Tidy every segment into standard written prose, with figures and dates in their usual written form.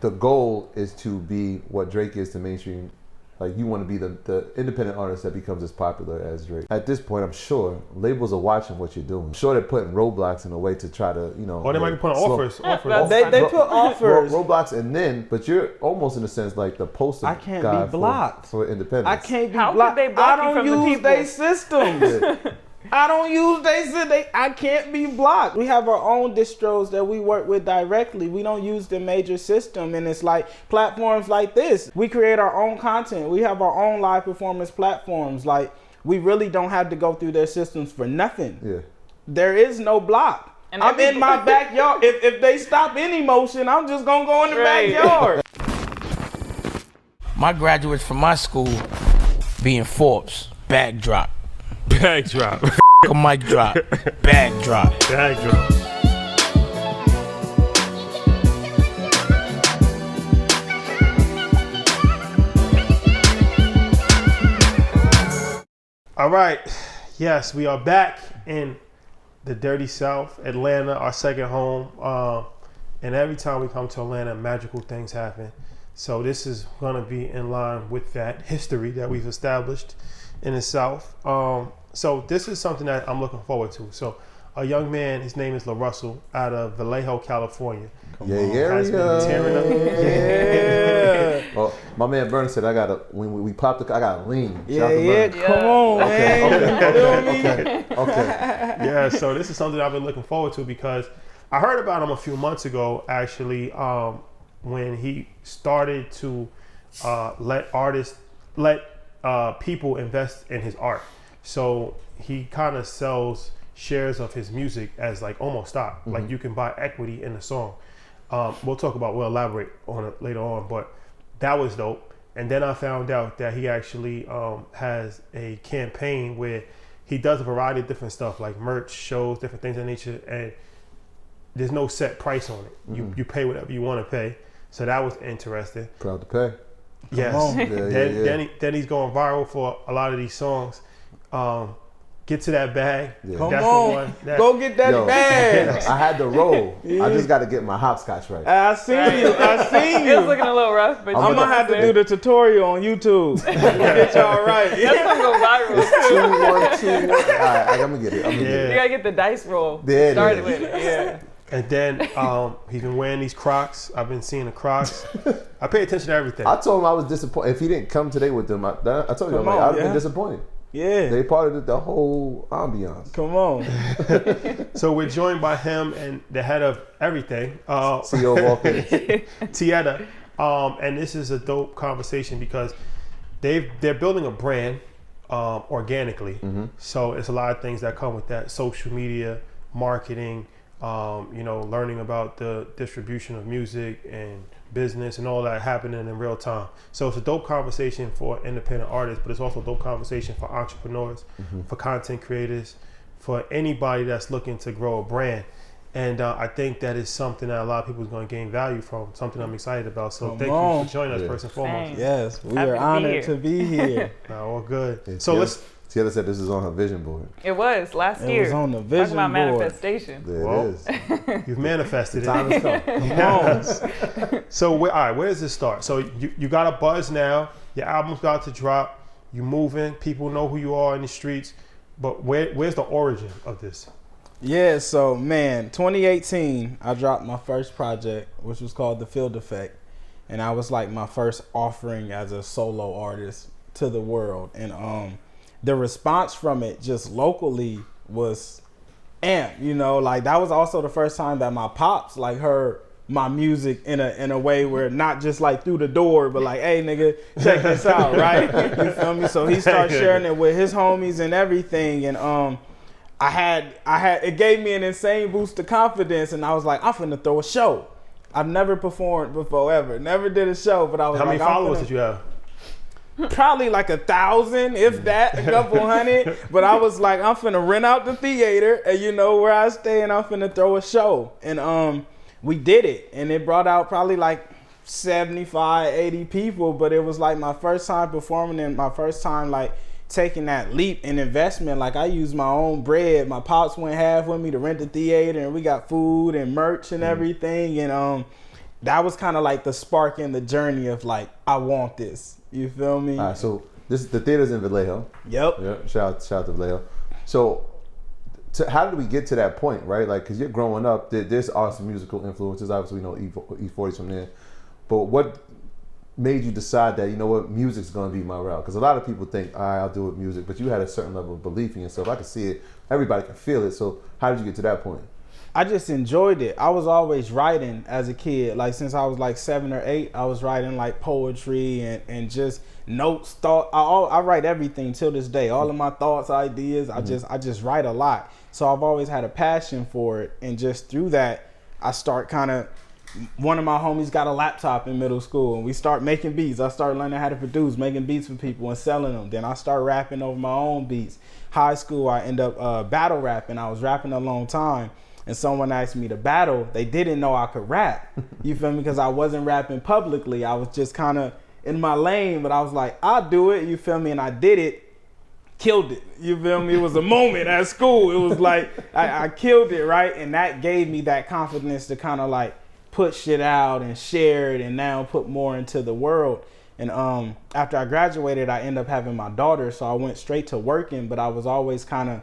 the goal is to be what Drake is to mainstream. Like, you want to be the independent artist that becomes as popular as Drake. At this point, I'm sure labels are watching what you're doing. I'm sure they're putting roadblocks in a way to try to, Or they might be putting offers. They put offers. Roadblocks, and then, but you're almost in a sense like the poster guy be blocked for independence. I can't be blocked. How could they block I you don't from the use people? their systems. I don't use I can't be blocked. We have our own distros that we work with directly. We don't use the major system, and it's like platforms like this. We create our own content. We have our own live performance platforms. Like, we really don't have to go through their systems for nothing. Yeah. There is no block. And I'm in my backyard. If they stop any motion, I'm just gonna go in the backyard. My graduates from my school being Forbes, bag drop. Bag drop. A mic drop. Bag drop. Bag drop. All right. Yes, we are back in the Dirty South, Atlanta, our second home. And every time we come to Atlanta, magical things happen. So this is going to be in line with that history that we've established in the South. So this is something that I'm looking forward to. So a young man, his name is LaRussell, out of Vallejo, California. Has been tearing up. Yeah. Well, my man Burns said I gotta lean. Come on, man. Okay. Yeah, so this is something I've been looking forward to because I heard about him a few months ago, actually, when he started to let people invest in his art. So he kind of sells shares of his music as like almost stock. Mm-hmm. Like, you can buy equity in the song. We'll elaborate on it later on, but that was dope. And then I found out that he actually has a campaign where he does a variety of different stuff, like merch, shows, different things of nature, and there's no set price on it. Mm-hmm. You pay whatever you want to pay. So that was interesting. Proud to pay. Yes. Then he's going viral for a lot of these songs. Get to that bag. Yeah. Come on. Go get that bag. I had to roll. I just got to get my hopscotch right. I seen you. It was looking a little rough, but I'm going to have to do the tutorial on YouTube. Get y'all right. That's going to go viral. 2, 1, 2, 1. All right, I'm going to get it. You got to get the dice roll. Started with it. Yeah. And then he's been wearing these Crocs. I've been seeing the Crocs. I pay attention to everything. I told him I was disappointed. If he didn't come today with them, I told you, I'd have been disappointed. Yeah. They part of the whole ambiance. Come on. So we're joined by him and the head of everything. CEO of all things. Tieta. And this is a dope conversation because they're building a brand organically. Mm-hmm. So it's a lot of things that come with that. Social media, marketing, learning about the distribution of music and business and all that happening in real time. So it's a dope conversation for independent artists, but it's also a dope conversation for entrepreneurs, mm-hmm. for content creators, for anybody that's looking to grow a brand. And I think that is something that a lot of people is going to gain value from, something I'm excited about. So thank you for joining us, first and foremost. Thanks. Yes, we are honored to be here. All good. Yeah, so let's... Tieta said this is on her vision board. It was last year. It was on the vision board. Talking about manifestation. There it is. You've manifested it. Time has come. So, all right, where does this start? So you got a buzz now. Your album's about to drop. You moving. People know who you are in the streets. But where's the origin of this? Yeah, so, 2018, I dropped my first project, which was called The Field Effect. And I was like my first offering as a solo artist to the world. And the response from it just locally was amp, like that was also the first time that my pops like heard my music in a way where not just like through the door, but like, hey nigga, check this out, right? You feel me? So he started sharing it with his homies and everything, and I had it gave me an insane boost of confidence, and I was like, I'm finna throw a show. I've never performed before ever, never did a show, but I was How many followers did you have? Probably like 1,000, if that, a couple hundred. But I was like, I'm finna rent out the theater, and where I stay, and I'm finna throw a show. And we did it, and it brought out probably like 75, 80 people. But it was like my first time performing, and my first time like taking that leap in investment. Like, I used my own bread. My pops went half with me to rent the theater, and we got food and merch and everything. And that was kind of like the spark in the journey of like, I want this. You feel me? All right, so the theater's in Vallejo. Yep. Yeah, shout out to Vallejo. So, how did we get to that point, right? Like, because you're growing up, there's awesome musical influences. Obviously, we know E40's from there. But what made you decide that, you know what, music's going to be my route? Because a lot of people think, all right, I'll do it with music. But you had a certain level of belief in yourself. I can see it. Everybody can feel it. So, how did you get to that point? I just enjoyed it. I was always writing as a kid. Like since I was like 7 or 8, I was writing like poetry and just notes, thought. I write everything till this day. All of my thoughts, ideas. I just write a lot. So I've always had a passion for it. And just through that, I start kind of. One of my homies got a laptop in middle school, and we start making beats. I started learning how to produce, making beats for people and selling them. Then I start rapping over my own beats. High school, I end up battle rapping. I was rapping a long time. And someone asked me to battle. They didn't know I could rap. You feel me? Because I wasn't rapping publicly. I was just kind of in my lane, but I was like, I'll do it. You feel me? And I did it. Killed it. You feel me? It was a moment at school. It was like, I killed it, right? And that gave me that confidence to kind of like put shit out and share it and now put more into the world. And after I graduated, I ended up having my daughter. So I went straight to working, but I was always kind of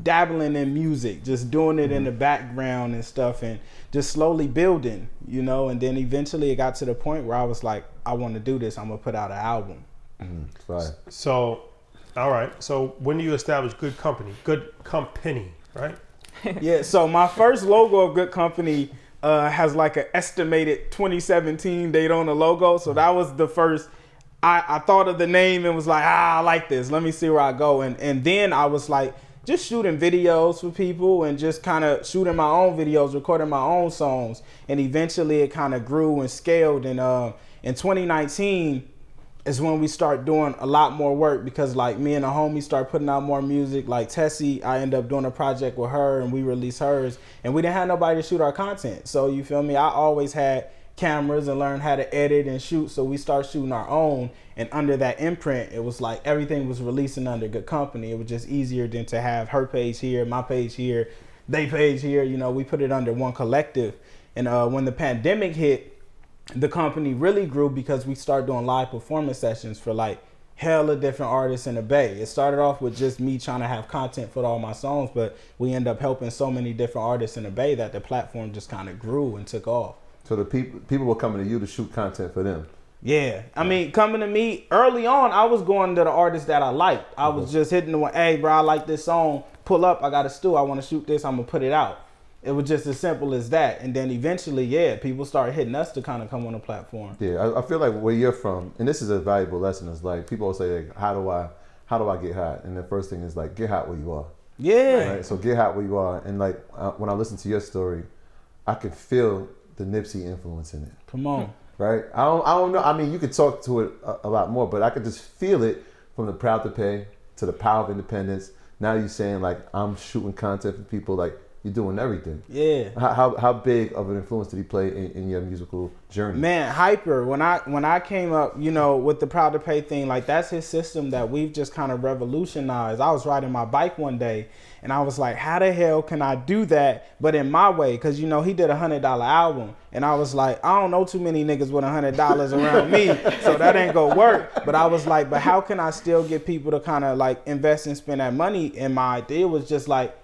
dabbling in music, just doing it in the background and stuff, and just slowly building, you know. And then eventually it got to the point where I was like, I want to do this. I'm gonna put out an album. Right. So, all right. So when do you establish Good Company? Good Company, right? Yeah. So my first logo of Good Company has like an estimated 2017 date on the logo. So that was the first. I thought of the name and was like, I like this. Let me see where I go. And then I was like, just shooting videos for people and just kind of shooting my own videos, recording my own songs. And eventually it kind of grew and scaled. And in 2019 is when we start doing a lot more work, because like me and a homie start putting out more music. Like Tessie, I end up doing a project with her and we released hers. And we didn't have nobody to shoot our content. So you feel me? I always had cameras and learned how to edit and shoot. So we start shooting our own. And under that imprint, it was like everything was releasing under Good Company. It was just easier than to have her page here, my page here, they page here. You know, we put it under one collective. And when the pandemic hit, the company really grew because we started doing live performance sessions for like hella different artists in the Bay. It started off with just me trying to have content for all my songs, but we end up helping so many different artists in the Bay that the platform just kind of grew and took off. So the people were coming to you to shoot content for them. Yeah, I mean, coming to me early on, I was going to the artists that I liked. I was just hitting the one, hey, bro, I like this song. Pull up, I got a stew. I want to shoot this. I'm going to put it out. It was just as simple as that. And then eventually, yeah, people started hitting us to kind of come on the platform. Yeah, I feel like where you're from, and this is a valuable lesson, is like people will say, like, how do I get hot? And the first thing is like, get hot where you are. Yeah. Right? So get hot where you are. And like when I listen to your story, I can feel the Nipsey influence in it. Come on. Right? I don't know. I mean, you could talk to it a lot more, but I could just feel it from the Proud to Pay to the Power of Independence. Now you're saying like I'm shooting content for people, like you're doing everything. Yeah. How big of an influence did he play in your musical journey? Man, hyper. When I came up, you know, with the Proud to Pay thing, like that's his system that we've just kind of revolutionized. I was riding my bike one day and I was like, how the hell can I do that, but in my way? Because, you know, he did $100 album. And I was like, I don't know too many niggas with $100 around me, so that ain't gonna work. But I was like, but how can I still get people to kind of like invest and spend that money? And my idea was just like,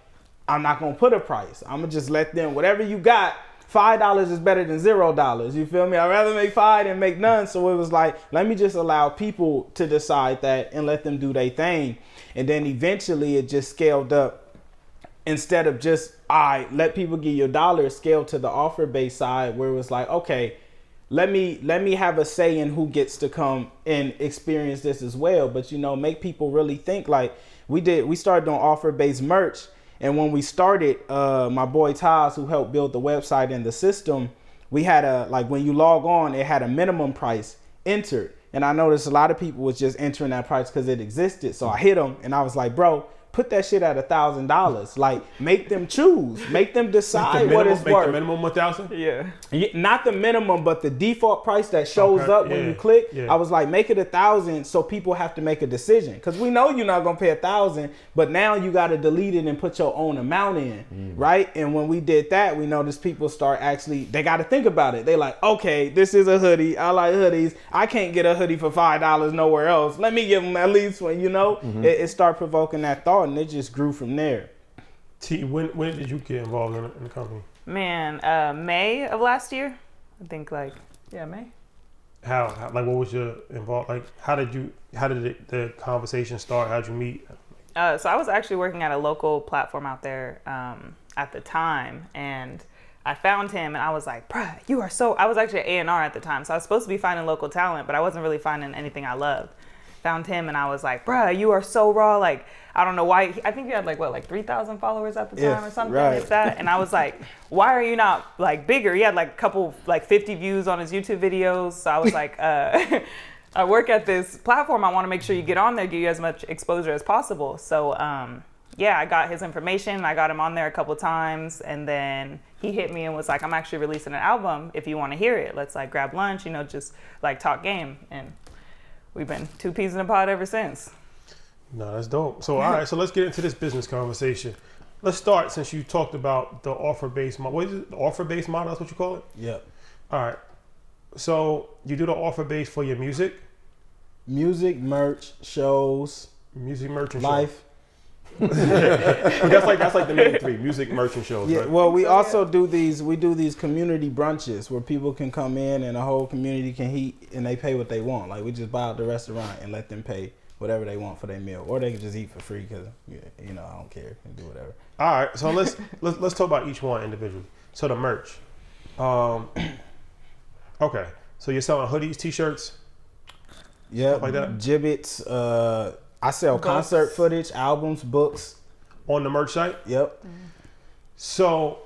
I'm not gonna put a price. I'm gonna just let them, whatever you got, $5 is better than $0. You feel me? I'd rather make 5 than make none. So it was like, let me just allow people to decide that and let them do their thing. And then eventually it just scaled up. Instead of just, let people give you $1, scale to the offer-based side where it was like, okay, let me have a say in who gets to come and experience this as well. But, you know, make people really think. Like we started doing offer-based merch. And when we started, my boy Taz, who helped build the website and the system, we had when you log on, it had a minimum price entered. And I noticed a lot of people was just entering that price because it existed. So I hit them and I was like, bro, put that shit at $1,000. Like, make them choose, make them decide what it's Make worth. the minimum 1,000. Yeah. Not the minimum, but the default price that shows Okay, up when yeah, you click. yeah. I was like, make it 1,000, so people have to make a decision. Because we know you're not gonna pay 1,000, but now you got to delete it and put your own amount in, right? And when we did that, we noticed people start actually, they got to think about it. They like, okay, this is a hoodie. I like hoodies. I can't get a hoodie for $5 nowhere else. Let me give them at least one. It started provoking that thought, and it just grew from there. T, when did you get involved in the company? Man, May of last year. I think May. How like what was your involved? Like how did the conversation start? How'd you meet? So I was actually working at a local platform out there at the time, and I found him, and I was like, bruh, you are so... I was actually at A&R at the time, so I was supposed to be finding local talent, but I wasn't really finding anything I loved. Found him, and I was like, bruh, you are so raw. Like, I don't know why. I think you had like 3,000 followers at the time or something, right. if that. And I was like, why are you not like bigger? He had like a couple, like 50 views on his YouTube videos. So I was like, I work at this platform. I want to make sure you get on there, give you as much exposure as possible. So yeah, I got his information. I got him on there a couple times, and then he hit me and was like, I'm actually releasing an album. If you want to hear it, let's like grab lunch, just like talk game. And we've been two peas in a pod ever since. No, that's dope. So all right, so let's get into this business conversation. Let's start since you talked about the offer-based model. What is it? The offer-based model, that's what you call it? Yep. All right. So you do the offer-based for your music? Merch, shows, Music, merch, and life. shows. But that's like the main three: music, merch, and shows. Yeah, right? well, we also do these. We do these community brunches where people can come in and the whole community can eat, and they pay what they want. Like, we just buy out the restaurant and let them pay whatever they want for their meal, or they can just eat for free because I don't care and do whatever. All right, so let's talk about each one individually. So the merch. Okay, so you're selling hoodies, t-shirts. Yeah, like that? Gibbets. I sell concert footage, albums, books. On the merch site? Yep. So,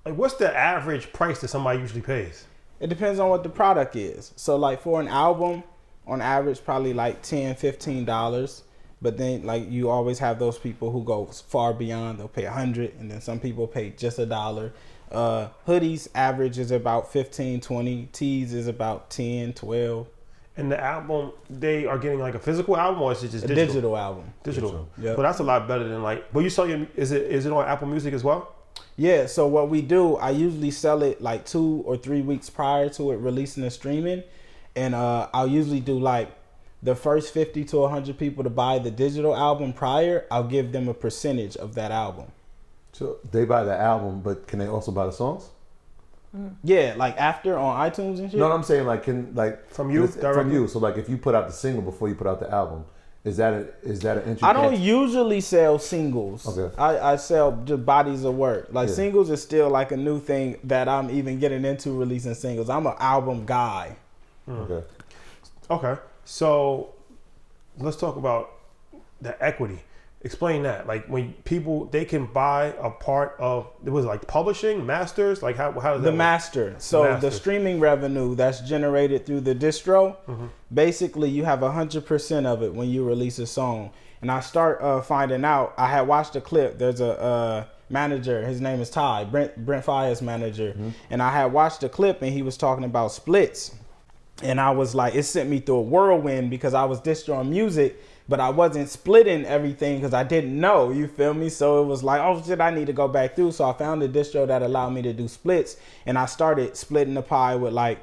like, what's the average price that somebody usually pays? It depends on what the product is. So, like, for an album, on average, probably like $10, $15. But then, like, you always have those people who go far beyond. They'll pay $100, and then some people pay just $1. Hoodies average is about $15, $20. Tees is about $10, $12. And the album, they are getting like a physical album, or is it just A digital? digital album. Digital. Yep. But that's a lot better than like. But you sell is it on Apple Music as well? Yeah. So what we do, I usually sell it like 2 or 3 weeks prior to it releasing and streaming, and I'll usually do like the first 50 to 100 people to buy the digital album prior. I'll give them a percentage of that album. So they buy the album, but can they also buy the songs? Yeah, like after on iTunes and shit. No, I'm saying like From you from directly? you. So like if you put out the single before you put out the album, is that an entry? I don't usually sell singles. Okay. I sell just bodies of work. Like, Yeah. singles is still like a new thing that I'm even getting into, releasing singles. I'm an album guy. Okay. Okay. So let's talk about the equity. Explain that. Like, when people, they can buy a part of, it was like publishing, masters, like how does that The work? master. So Master. the streaming revenue that's generated through the distro, basically you have 100% of it when you release a song. And I start finding out, I had watched a clip. There's a manager, his name is Ty, Brent Faya's manager. And I had watched a clip and he was talking about splits. And I was like, it sent me through a whirlwind because I was distroing music, but I wasn't splitting everything because I didn't know, you feel me? So it was like, oh shit, I need to go back through. So I found a distro that allowed me to do splits, and I started splitting the pie with like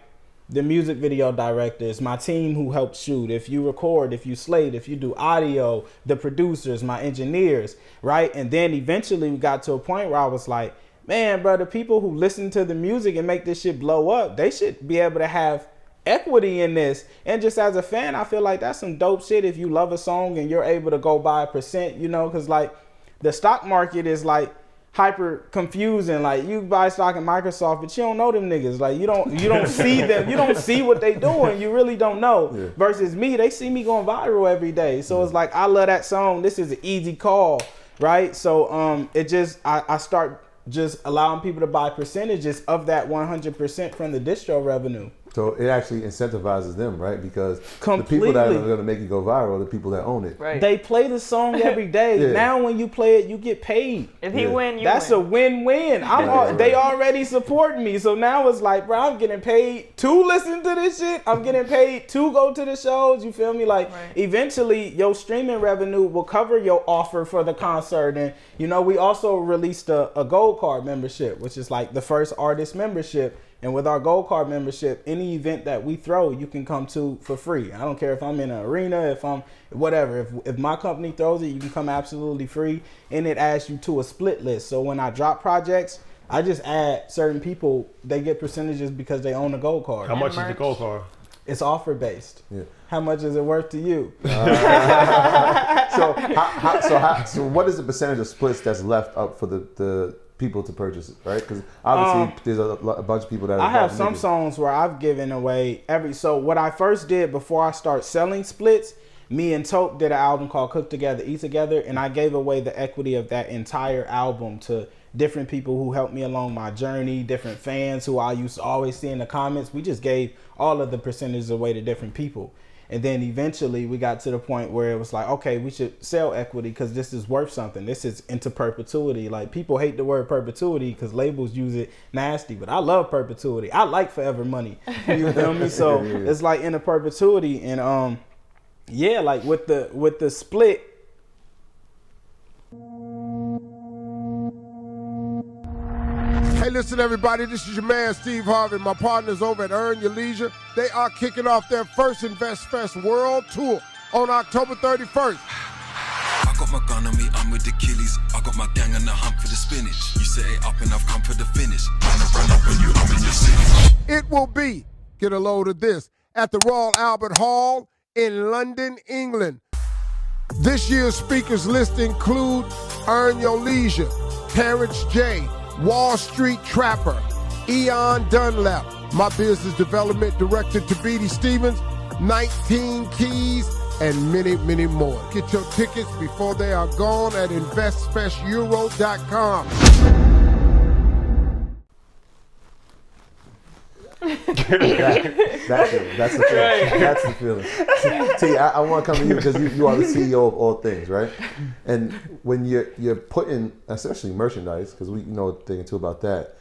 the music video directors, my team who helped shoot, if you record, if you slate, if you do audio, the producers, my engineers, right? And then eventually we got to a point where I was like, man, bro, the people who listen to the music and make this shit blow up, they should be able to have equity in this. And just as a fan, I feel like that's some dope shit if you love a song and you're able to go buy a percent, you know, because like the stock market is like hyper confusing. Like, you buy stock in Microsoft, but you don't know them niggas. Like, you don't see them, you don't see what they doing, you really don't know. Yeah. Versus me, they see me going viral every day. So it's like, I love that song, this is an easy call, right? So it just, I start just allowing people to buy percentages of that 100% from the distro revenue. So it actually incentivizes them, right? Because Completely. the people that are going to make you go viral are the people that own it. Right. They play the song every day. Yeah. Now when you play it, you get paid. If he Yeah. win, you That's win. a win-win. They already support me, so now it's like, bro, I'm getting paid to listen to this shit. I'm getting paid to go to the shows. You feel me? Like, Right. eventually, your streaming revenue will cover your offer for the concert. And we also released a gold card membership, which is like the first artist membership. And with our gold card membership, any event that we throw, you can come to for free. I don't care if I'm in an arena, if I'm whatever. If my company throws it, you can come absolutely free. And it adds you to a split list. So when I drop projects, I just add certain people. They get percentages because they own a gold card. How much is the merch. gold card? It's offer based. Yeah. How much is it worth to you? So what is the percentage of splits that's left up for the people to purchase it, right? Because obviously there's a bunch of people that I have bought some niggas. songs where I've given away so what I first did before I start selling splits, me and Tope did an album called Cook Together, Eat Together, and I gave away the equity of that entire album to different people who helped me along my journey, different fans who I used to always see in the comments. We just gave all of the percentages away to different people. And then eventually we got to the point where it was like, okay, we should sell equity because this is worth something. This is into perpetuity. Like, people hate the word perpetuity because labels use it nasty, but I love perpetuity. I like forever money. You feel me? So it's like into perpetuity. And yeah, like with the split. Hey, listen, everybody. This is your man, Steve Harvey. My partners over at Earn Your Leisure. They are kicking off their first InvestFest World Tour on October 31st. I got my gun on me, I'm with the Achilles. I got my gang on the hunt for the spinach. You set it up and I've come for the finish. Run up on you, I'm in your city. It will be, get a load of this, at the Royal Albert Hall in London, England. This year's speakers list include Earn Your Leisure, Terrence J., Wall Street Trapper, Eon Dunlap, my business development director Tabidi Stevens, 19 Keys, and many, many more. Get your tickets before they are gone at investfesteuro.com. That's the feeling. That's the feeling. See, I want to come to you because you are the CEO of all things, right? And when you're putting, especially merchandise, because we know a thing or two about that,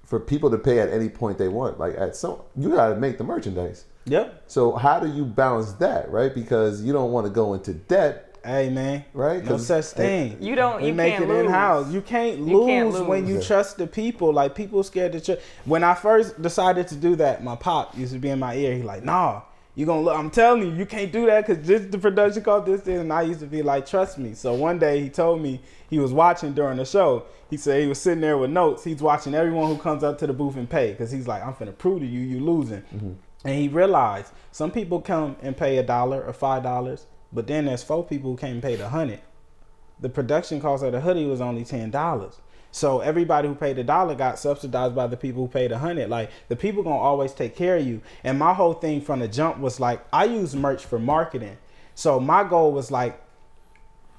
for people to pay at any point they want, like you got to make the merchandise. Yep. So how do you balance that, right? Because you don't want to go into debt. Hey, man. Right? No such thing. You don't. We You make can't it lose. in-house. You can't can't lose when you lose. trust the people. Like, people scared to trust. When I first decided to do that, my pop used to be in my ear. He like, nah, you gonna look. I'm telling you, you can't do that because this the production cost this. And I used to be like, trust me. So one day he told me he was watching during the show. He said he was sitting there with notes. He's watching everyone who comes up to the booth and pay because he's like, I'm finna prove to you losing. Mm-hmm. And he realized some people come and pay $1 or $5. But then there's 4 people who came and paid $100. The production cost of the hoodie was only $10. So everybody who paid $1 got subsidized by the people who paid $100. Like, the people gonna always take care of you. And my whole thing from the jump was like, I use merch for marketing. So my goal was like,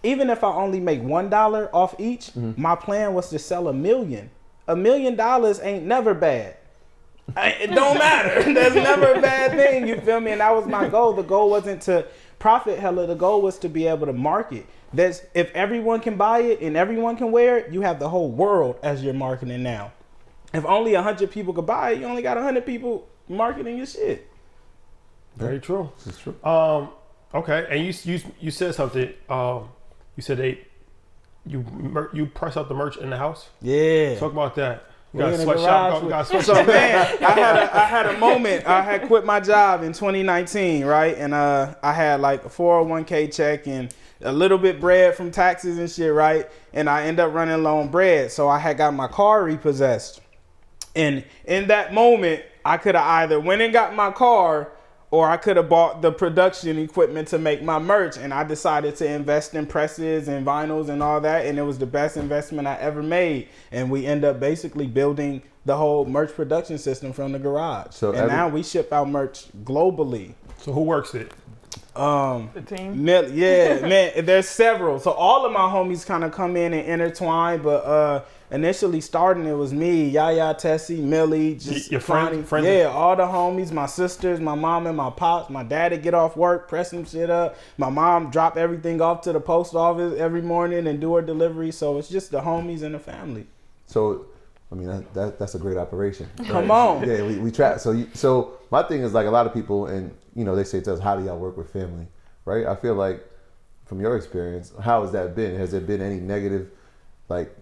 even if I only make $1 off each, my plan was to sell 1 million. $1 million ain't never bad. It don't matter. There's never a bad thing. You feel me? And that was my goal. The goal wasn't to profit hella. The goal was to be able to market. If everyone can buy it and everyone can wear it, you have the whole world as your marketing now. If only 100 people could buy it, you only got 100 people marketing your shit. Very true. It's true. Okay, and you said something. You said you press out the merch in the house. Yeah. Talk about that. You We got a in the sweatshop. garage Got a with- sweatshop. So man, I had a moment. I had quit my job in 2019, right? And I had like a 401k check and a little bit bread from taxes and shit, right? And I ended up running low on bread, so I had got my car repossessed. And in that moment, I could have either went and got my car, or I could have bought the production equipment to make my merch. And I decided to invest in presses and vinyls and all that. And it was the best investment I ever made. And we end up basically building the whole merch production system from the garage. So now we ship out merch globally. So who works it? The team. Yeah, man, there's several. So all of my homies kind of come in and intertwine, but initially starting, it was me, Yaya, Tessie, Millie, just your friends? Yeah, all the homies, my sisters, my mom and my pops. My dad would get off work, press some shit up. My mom drop everything off to the post office every morning and do her delivery. So it's just the homies and the family. So, I mean, that's a great operation. Come on. Yeah, we try. So my thing is like a lot of people, and you know, they say to us, how do y'all work with family, right? I feel like from your experience, how has that been? Has there been any negative, like,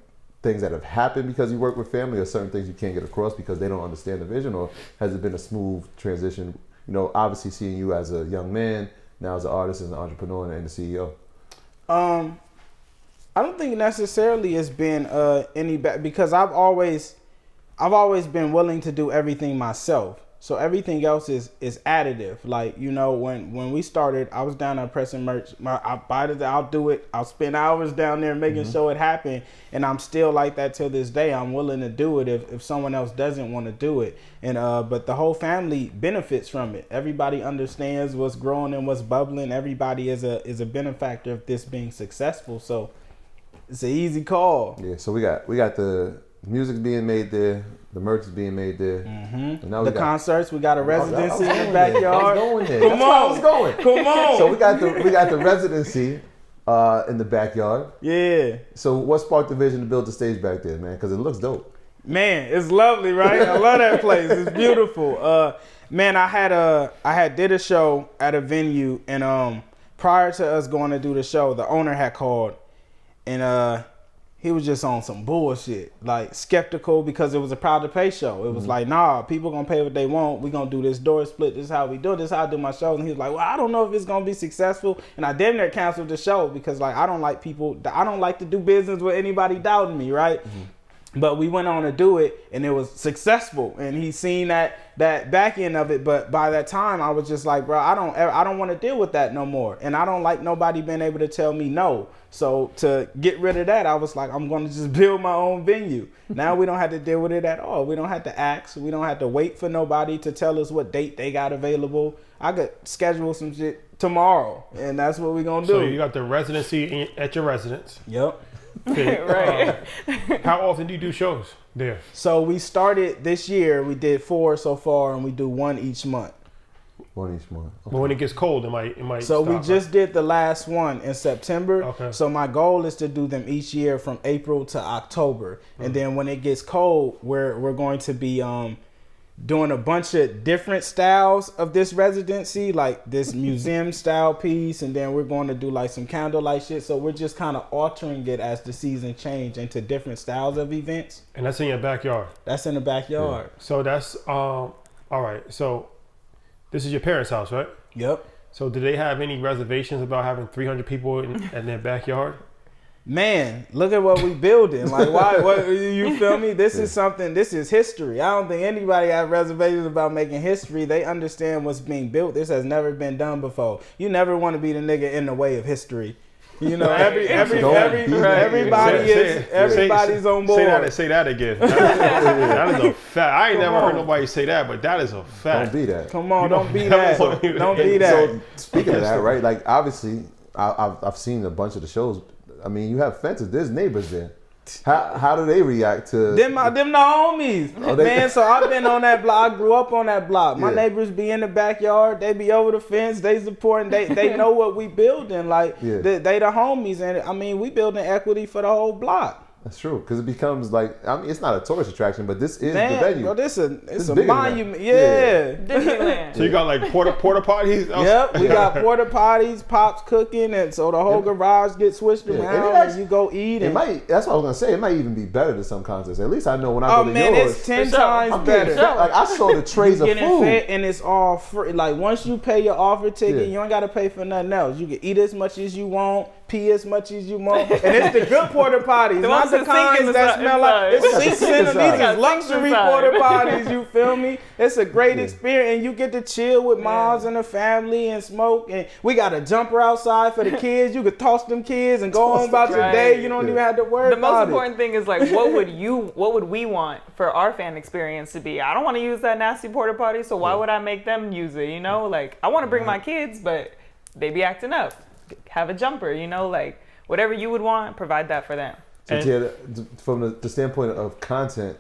things that have happened because you work with family, or certain things you can't get across because they don't understand the vision, or has it been a smooth transition? You know, obviously seeing you as a young man, now as an artist, as an entrepreneur, and the CEO. I don't think necessarily it's been any bad, because I've always been willing to do everything myself. So everything else is additive. Like, you know, when we started, I was down there pressing merch. I buy it, I'll do it. I'll spend hours down there making sure it happen. And I'm still like that till this day. I'm willing to do it if someone else doesn't want to do it. And but the whole family benefits from it. Everybody understands what's growing and what's bubbling. Everybody is a benefactor of this being successful. So it's an easy call. Yeah. So we got the music being made there. The merch is being made there. Mm-hmm. And now the concerts, we got a residency in the backyard. I was going there. Come That's on. where I was going. Come on. So we got the residency in the backyard. Yeah. So what sparked the vision to build the stage back there, man? Because it looks dope. Man, it's lovely, right? I love that place. It's beautiful. Man, I did a show at a venue, and prior to us going to do the show, the owner had called, and he was just on some bullshit, like skeptical, because it was a Proud to Pay show. It was like, nah, people gonna pay what they want. We gonna do this door split. This is how we do it. This is how I do my shows. And he was like, well, I don't know if it's gonna be successful. And I damn near canceled the show because, like, I don't like to do business with anybody doubting me, right? But we went on to do it, and it was successful. And he seen that back end of it. But by that time, I was just like, bro, I don't want to deal with that no more. And I don't like nobody being able to tell me no. So to get rid of that, I was like, I'm going to just build my own venue. Now we don't have to deal with it at all. We don't have to ask. We don't have to wait for nobody to tell us what date they got available. I could schedule some shit tomorrow, and that's what we're going to do. So you got the residency at your residence. Yep. Okay. Right. How often do you do shows there? So we started this year. We did 4 so far, and we do 1 each month. One each month. Okay. But when it gets cold, it might. So stop, we just did the last one in September. Okay. So my goal is to do them each year from April to October, and then when it gets cold, we're going to be doing a bunch of different styles of this residency, like this museum style piece, and then we're going to do like some candlelight shit. So we're just kind of altering it as the season change into different styles of events. And that's in your backyard. That's in the backyard. So that's all right. So this is your parents' house, right? Yep. So do they have any reservations about having 300 people in their backyard? Man, look at what we building. Like, why? What, you feel me? This is something. This is history. I don't think anybody have reservations about making history. They understand what's being built. This has never been done before. You never want to be the nigga in the way of history. You know, everybody's on board. Say that again. That is a fact. I ain't never heard nobody say that, but that is a fact. Don't be that. Come on, don't be that. Don't be that. So speaking of that, right? Like obviously, I've seen a bunch of the shows. I mean, you have fences. There's neighbors there. How do they react to them the homies? Man, so I've been on that block. I grew up on that block. My neighbors be in the backyard. They be over the fence. They supporting. They know what we building. Like they the homies, and I mean, we building equity for the whole block. That's true, because it becomes like, I mean, it's not a tourist attraction, but this is the venue. Bro, it's a monument. Yeah. Disneyland. So you got like porta potties? Yep, we got porta potties, pops cooking, and so the whole garage gets switched around, and you go eat. That's what I was gonna say. It might even be better than some concerts. At least I know when I go to yours. It's 10 times better. Like I saw the trays of food, and it's all free. Like once you pay your offer ticket, you ain't gotta pay for nothing else. You can eat as much as you want, pee as much as you want, and it's the good porta potties, not the kinds that smell like it's sinks in them. These is luxury porta potties. You feel me? It's a great experience, and you get to chill with moms and the family and smoke. And we got a jumper outside for the kids. You could toss them kids and go on about your day. You don't even have to worry about it. The most important thing is like, what would we want for our fan experience to be? I don't want to use that nasty porta potty, so why would I make them use it? You know, like I want to bring my kids, but they be acting up. Have a jumper, you know, like whatever you would want, provide that for them. From the standpoint of content,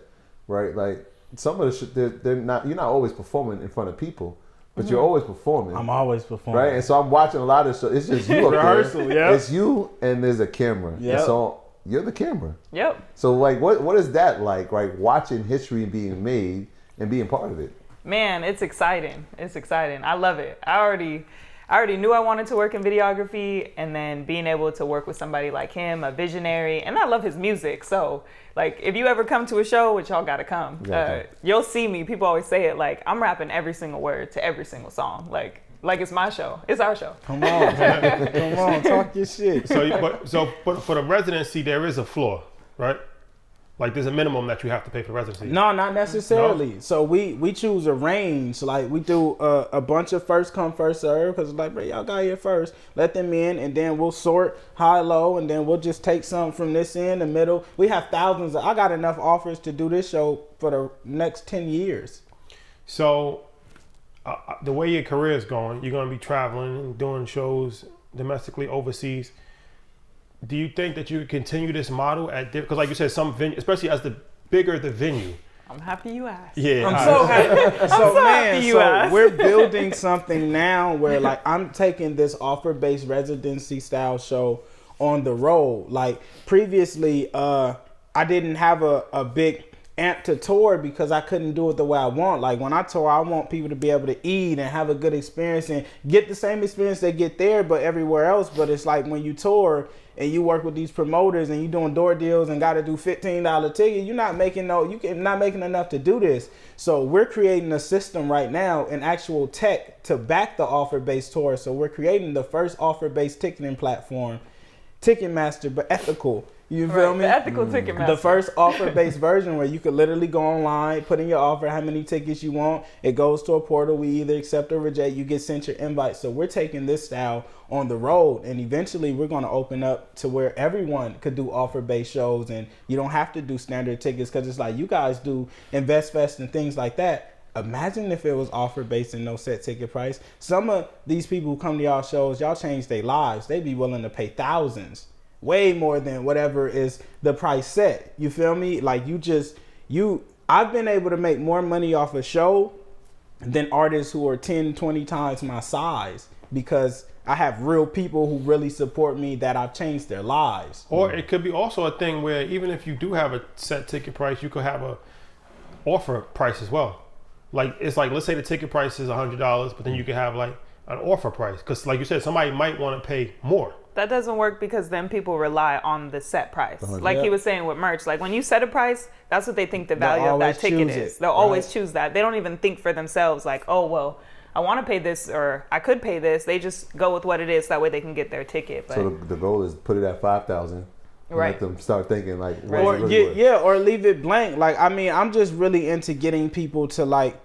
right? Like some of the shit, they're not. You're not always performing in front of people, but you're always performing. I'm always performing, right? And so I'm watching a lot of stuff. It's just you up rehearsal. there. Yeah, it's you and there's a camera. Yeah, so you're the camera. Yep. So like, what is that like? Right, watching history being made and being part of it. Man, it's exciting. It's exciting. I love it. I already knew I wanted to work in videography, and then being able to work with somebody like him, a visionary, and I love his music. So, like, if you ever come to a show, which y'all gotta come, you'll see me. People always say it, like, I'm rapping every single word to every single song. Like it's my show. It's our show. Come on, come on, talk your shit. But for the residency, there is a floor, right? Like there's a minimum that you have to pay for residency. No, not necessarily. No? So we choose a range. Like we do a bunch of first come first serve because like, bro, y'all got here first. Let them in, and then we'll sort high low, and then we'll just take some from this end, the middle. We have thousands. I got enough offers to do this show for the next 10 years. So the way your career is going, you're going to be traveling and doing shows domestically, overseas. Do you think that you could continue this model at because, like you said, some venue, especially as the bigger the venue? I'm happy you asked. Yeah, I'm so happy. So we're building something now where like I'm taking this offer-based residency style show on the road. Like previously, I didn't have a big amp to tour because I couldn't do it the way I want. Like when I tour, I want people to be able to eat and have a good experience and get the same experience they get there, but everywhere else. But it's like when you tour and you work with these promoters and you doing door deals and got to do $15 ticket, you're not making not making enough to do this. So we're creating a system right now, an actual tech to back the offer-based tour. So we're creating the first offer-based ticketing platform, Ticketmaster, but ethical. You feel me? The ethical Ticketmaster. The first offer-based version where you could literally go online, put in your offer, how many tickets you want. It goes to a portal. We either accept or reject. You get sent your invite. So we're taking this style on the road, and eventually we're going to open up to where everyone could do offer-based shows, and you don't have to do standard tickets because it's like you guys do InvestFest and things like that. Imagine if it was offer-based and no set ticket price. Some of these people who come to y'all shows, y'all change their lives. They be willing to pay thousands. Way more than whatever is the price set. You feel me? Like I've been able to make more money off a show than artists who are 10, 20 times my size because I have real people who really support me that I've changed their lives. Or it could be also a thing where even if you do have a set ticket price, you could have a offer price as well. Like it's like, let's say the ticket price is $100, but then you could have like an offer price. Because like you said, somebody might want to pay more. That doesn't work because then people rely on the set price. Like he was saying with merch, like when you set a price, that's what they think the value of that ticket is. They'll always choose that. They don't even think for themselves like, oh, well, I want to pay this or I could pay this. They just go with what it is. That way they can get their ticket. But so the goal is put it at 5,000. Right. Let them start thinking like, or leave it blank. Like, I mean, I'm just really into getting people to like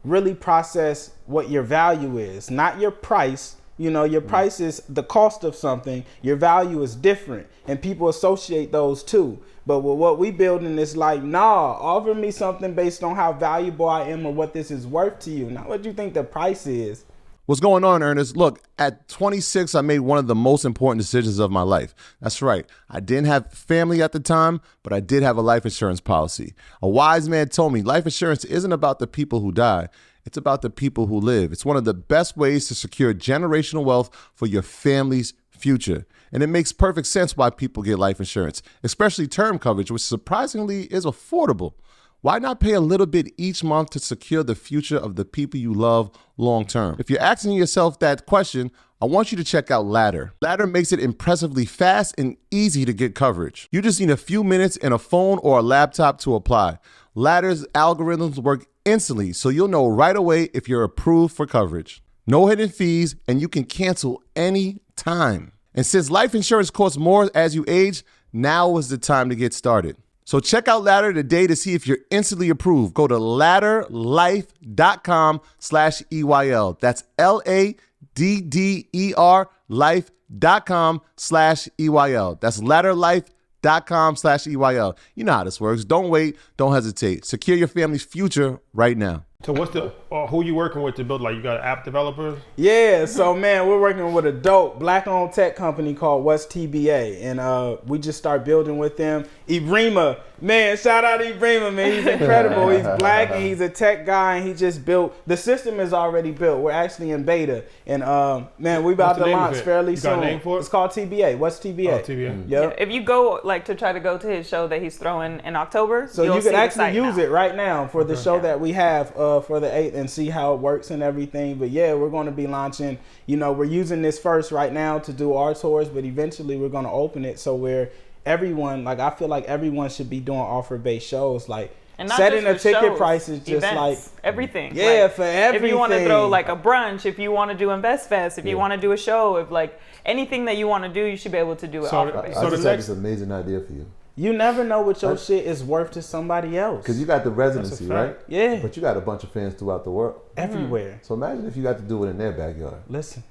really process what your value is, not your price. You know, your price is the cost of something. Your value is different. And people associate those two. But with what we building is like, nah, offer me something based on how valuable I am or what this is worth to you. Not what you think the price is. What's going on, Ernest? Look, at 26, I made one of the most important decisions of my life. That's right. I didn't have family at the time, but I did have a life insurance policy. A wise man told me life insurance isn't about the people who die. It's about the people who live. It's one of the best ways to secure generational wealth for your family's future. And it makes perfect sense why people get life insurance, especially term coverage, which surprisingly is affordable. Why not pay a little bit each month to secure the future of the people you love long term? If you're asking yourself that question, I want you to check out Ladder. Ladder makes it impressively fast and easy to get coverage. You just need a few minutes and a phone or a laptop to apply. Ladder's algorithms work instantly, so you'll know right away if you're approved for coverage. No hidden fees, and you can cancel any time. And since life insurance costs more as you age, now is the time to get started. So check out Ladder today to see if you're instantly approved. Go to ladderlife.com/EYL. That's LADDER life.com/EYL. That's ladderlife.com/EYL. You know how this works. Don't wait. Don't hesitate. Secure your family's future right now. So what's the who you working with to build? Like you got app developers? Yeah, so man, we're working with a dope black-owned tech company called What's TBA, and we just start building with them. Ibrima, man, shout out to Ibrima, man, he's incredible. He's black and he's a tech guy, and he just built. The system is already built. We're actually in beta, and man, we about to launch fairly soon. You got a name for it? It's called TBA. What's TBA? Oh, TBA. Yeah. If you go to try to go to his show that he's throwing in October, so you can actually use it right now for the show that we have for the 8th and see how it works and everything. But yeah, we're going to be launching, we're using this first right now to do our tours, but eventually we're going to open it so where everyone, like I feel like everyone should be doing offer-based shows, like and not setting just a ticket shows, price is just events, like everything. Yeah, like, for everything. If you want to throw like a brunch, if you want to do InvestFest, if you want to do a show, if like anything that you want to do, you should be able to do it offer-based. I just had this amazing idea for you. You never know what your shit is worth to somebody else. Because you got the residency, right? Yeah. But you got a bunch of fans throughout the world. Everywhere. So imagine if you got to do it in their backyard. Listen.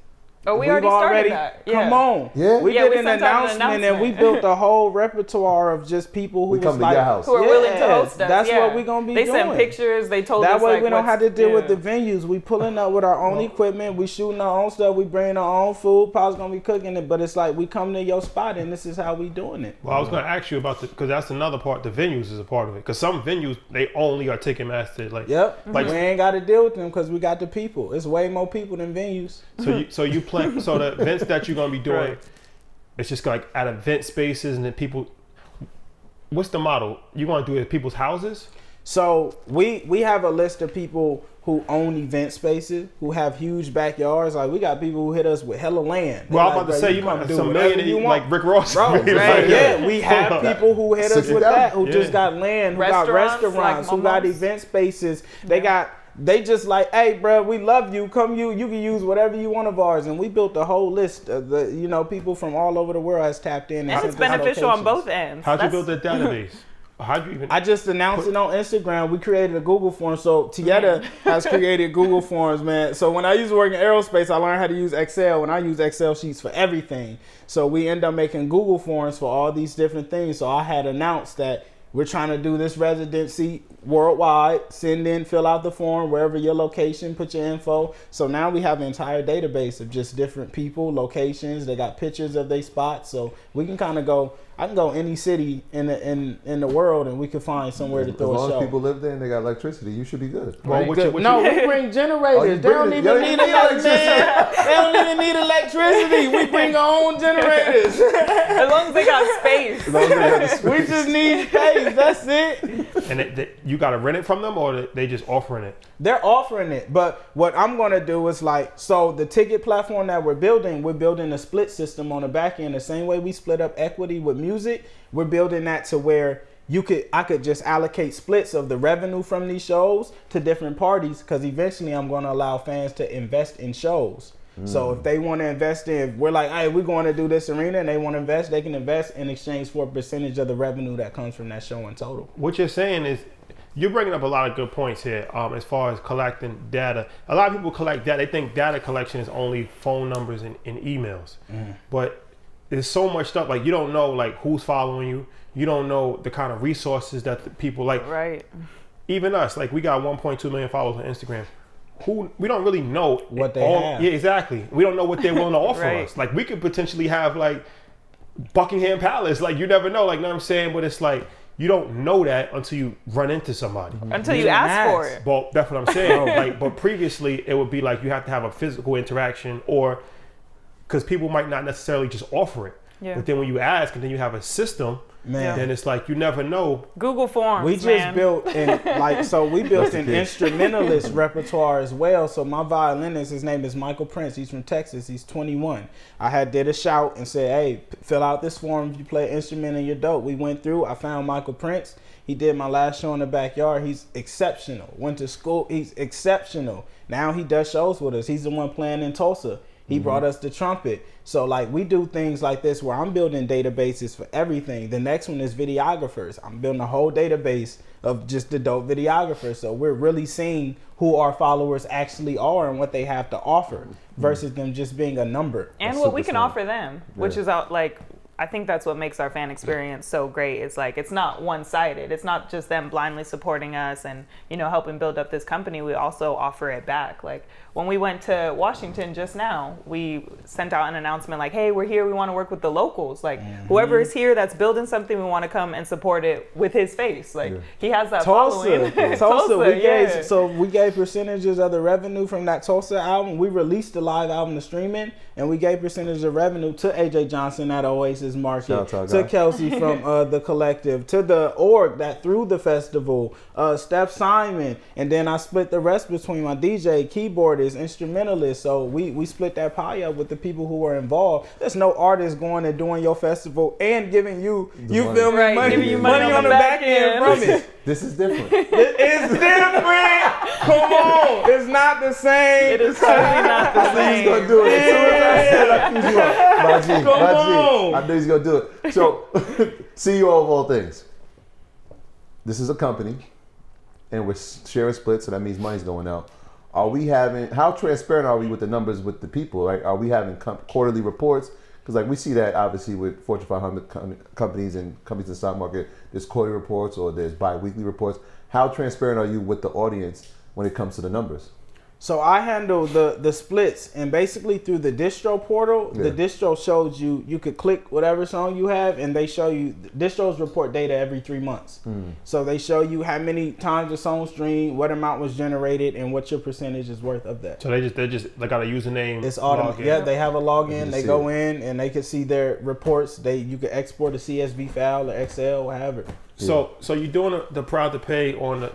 Oh, we already started that. Yeah. Come on. Yeah. We did an announcement and we built a whole repertoire of just people who come to your house. Who are willing to host us. That's what we're going to be doing. They sent pictures. They told us that way like, we don't have to deal with the yeah. venues. We pulling up with our own equipment. We shooting our own stuff. We bringing our own food. Paul's going to be cooking it. But it's like we come to your spot and this is how we doing it. Well, I was going to ask you about because that's another part. The venues is a part of it. Because some venues, they only are Ticketmaster. Like, yep. Like, we ain't got to deal with them because we got the people. It's way more people than venues. So you plan. So the events that you're going to be doing, Right. it's just like at event spaces and then people. What's the model? You want to do it at people's houses? So we have a list of people who own event spaces, who have huge backyards. Like we got people who hit us with hella land. Well, I'm about to say you might have some million like Rick Ross. Bro, right? Yeah, we have people who hit us with that, who just got land, who got restaurants, who got event spaces. They just like, hey, bro, we love you. Come you can use whatever you want of ours. And we built a whole list of the, people from all over the world has tapped in. And it's beneficial on both ends. How'd you build that database? How'd you even? I just announced it on Instagram. We created a Google form. So Tieta has created Google forms, man. So when I used to work in aerospace, I learned how to use Excel. And I use Excel sheets for everything. So we end up making Google forms for all these different things. So I had announced that we're trying to do this residency worldwide. Send in, fill out the form, wherever your location, put your info. So now we have an entire database of just different people, locations. They got pictures of their spots. So we can kind of go, I can go any city in the world and we can find somewhere to throw a show. As long as people live there and they got electricity, you should be good. Well, we bring generators. They don't even need electricity. We bring our own generators. As long as they got space. We just need space. That's it. And you got to rent it from them, or they just offering it? They're offering it, but what I'm going to do is so the ticket platform that we're building a split system on the back end, the same way we split up equity with music. We're building that to where I could just allocate splits of the revenue from these shows to different parties, because eventually I'm going to allow fans to invest in shows. So if they want to invest we're like, hey, we're going to do this arena, and they want to invest, they can invest in exchange for a percentage of the revenue that comes from that show in total. What you're saying is, you're bringing up a lot of good points here as far as collecting data. A lot of people collect data. They think data collection is only phone numbers and emails. But there's so much stuff. Like, you don't know, like, who's following you. You don't know the kind of resources that the people, like, right. Even us, like, we got 1.2 million followers on Instagram. We don't really know what they have. Yeah, exactly. We don't know what they're willing to offer Right. us. Like, we could potentially have, like, Buckingham Palace. Like, you never know. Like, know what I'm saying? But it's like, you don't know that until you run into somebody. Until you ask for it. Well, that's what I'm saying. Like, but previously, it would be like you have to have a physical interaction, or because people might not necessarily just offer it. Yeah. But then when you ask and then you have a system, then it's like you never know. Google Forms. We just built we built an instrumentalist repertoire as well. So my violinist, his name is Michael Prince. He's from Texas. He's 21. I did a shout and said, hey, fill out this form if you play an instrument and you're dope. We went through. I found Michael Prince. He did my last show in the backyard. He's exceptional. Went to school. He's exceptional. Now he does shows with us. He's the one playing in Tulsa. He brought us the trumpet. So like we do things like this where I'm building databases for everything. The next one is videographers. I'm building a whole database of just the dope videographers. So we're really seeing who our followers actually are and what they have to offer versus them just being a number. And what we can offer them, which is I think that's what makes our fan experience so great. It's like, it's not one-sided. It's not just them blindly supporting us and, you know, helping build up this company. We also offer it back. Like when we went to Washington just now, we sent out an announcement like, hey, we're here. We want to work with the locals. Like whoever is here that's building something, we want to come and support it with his face. Like he has that following. Tulsa. We gave percentages of the revenue from that Tulsa album. We released the live album to streaming, and we gave percentage of revenue to AJ Johnson at Oasis Market, to Kelsey from The Collective, to the org that threw the festival, Steph Simon, and then I split the rest between my DJ, keyboardist, instrumentalist. So we split that pie up with the people who were involved. There's no artist going and doing your festival and giving you feel me, money on the back end from it. This is different. It's different. Come on, it's not the same. It is totally not the same. He's gonna do it. As soon as I said I accuse you of, my G, on. I knew he's gonna do it. So, CEO of all things. This is a company, and we're sharing splits, so that means money's going out. How transparent are we with the numbers with the people? Right? Are we having quarterly reports? Because like we see that obviously with Fortune 500 companies and companies in the stock market, there's quarterly reports or there's bi-weekly reports. How transparent are you with the audience when it comes to the numbers? So I handle the splits, and basically through the distro portal, the distro shows you could click whatever song you have, and they show you, distros report data every 3 months. So they show you how many times the song streamed, what amount was generated, and what your percentage is worth of that. So they got a username. It's automatic. Yeah, they have a login. They go in and they can see their reports. You can export a CSV file or Excel, whatever. So you're doing the proud to pay on the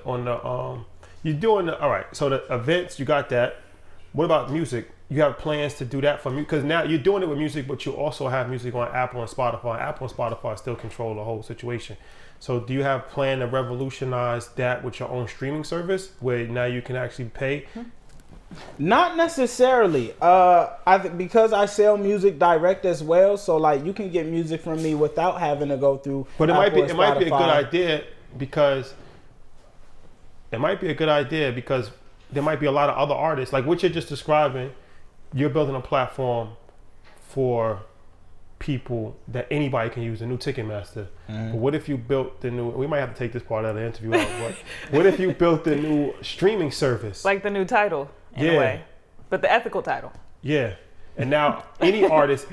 you're doing all right. So the events, you got that. What about music? You have plans to do that for me? Because now you're doing it with music, but you also have music on Apple and Spotify. Apple and Spotify still control the whole situation. So do you have a plan to revolutionize that with your own streaming service, where now you can actually pay? Not necessarily. Because I sell music direct as well, so like you can get music from me without having to go through. But it might be a good idea because there might be a lot of other artists, like what you're just describing. You're building a platform for people that anybody can use, a new Ticketmaster. But what if you built the new, we might have to take this part out of the interview out, but what if you built the new streaming service? Like the new title, in a way. But the ethical title. Yeah. And now any artist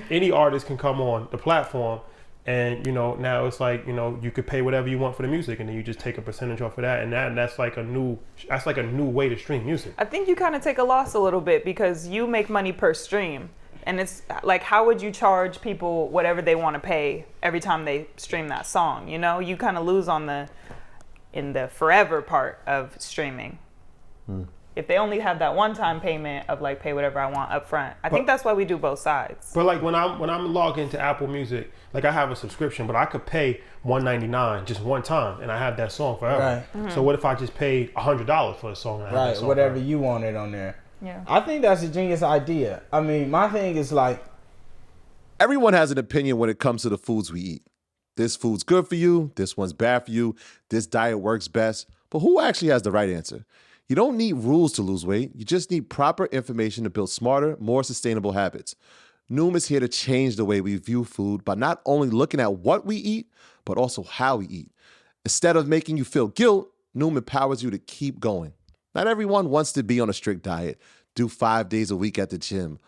can come on the platform, and now it's like, you could pay whatever you want for the music, and then you just take a percentage off of that, and that's like a new way to stream music. I think you kind of take a loss a little bit because you make money per stream. And it's like, how would you charge people whatever they want to pay every time they stream that song? You kind of lose in the forever part of streaming. If they only have that one-time payment of like, pay whatever I want up front. I think that's why we do both sides. But like when I'm logged into Apple Music, like I have a subscription, but I could pay $199 just one time, and I have that song forever. Right. So what if I just paid $100 for the song? And I have that song whatever forever? You wanted on there. Yeah. I think that's a genius idea. I mean, my thing is like, everyone has an opinion when it comes to the foods we eat. This food's good for you. This one's bad for you. This diet works best. But who actually has the right answer? You don't need rules to lose weight. You just need proper information to build smarter, more sustainable habits. Noom is here to change the way we view food by not only looking at what we eat, but also how we eat. Instead of making you feel guilt, Noom empowers you to keep going. Not everyone wants to be on a strict diet, do 5 days a week at the gym,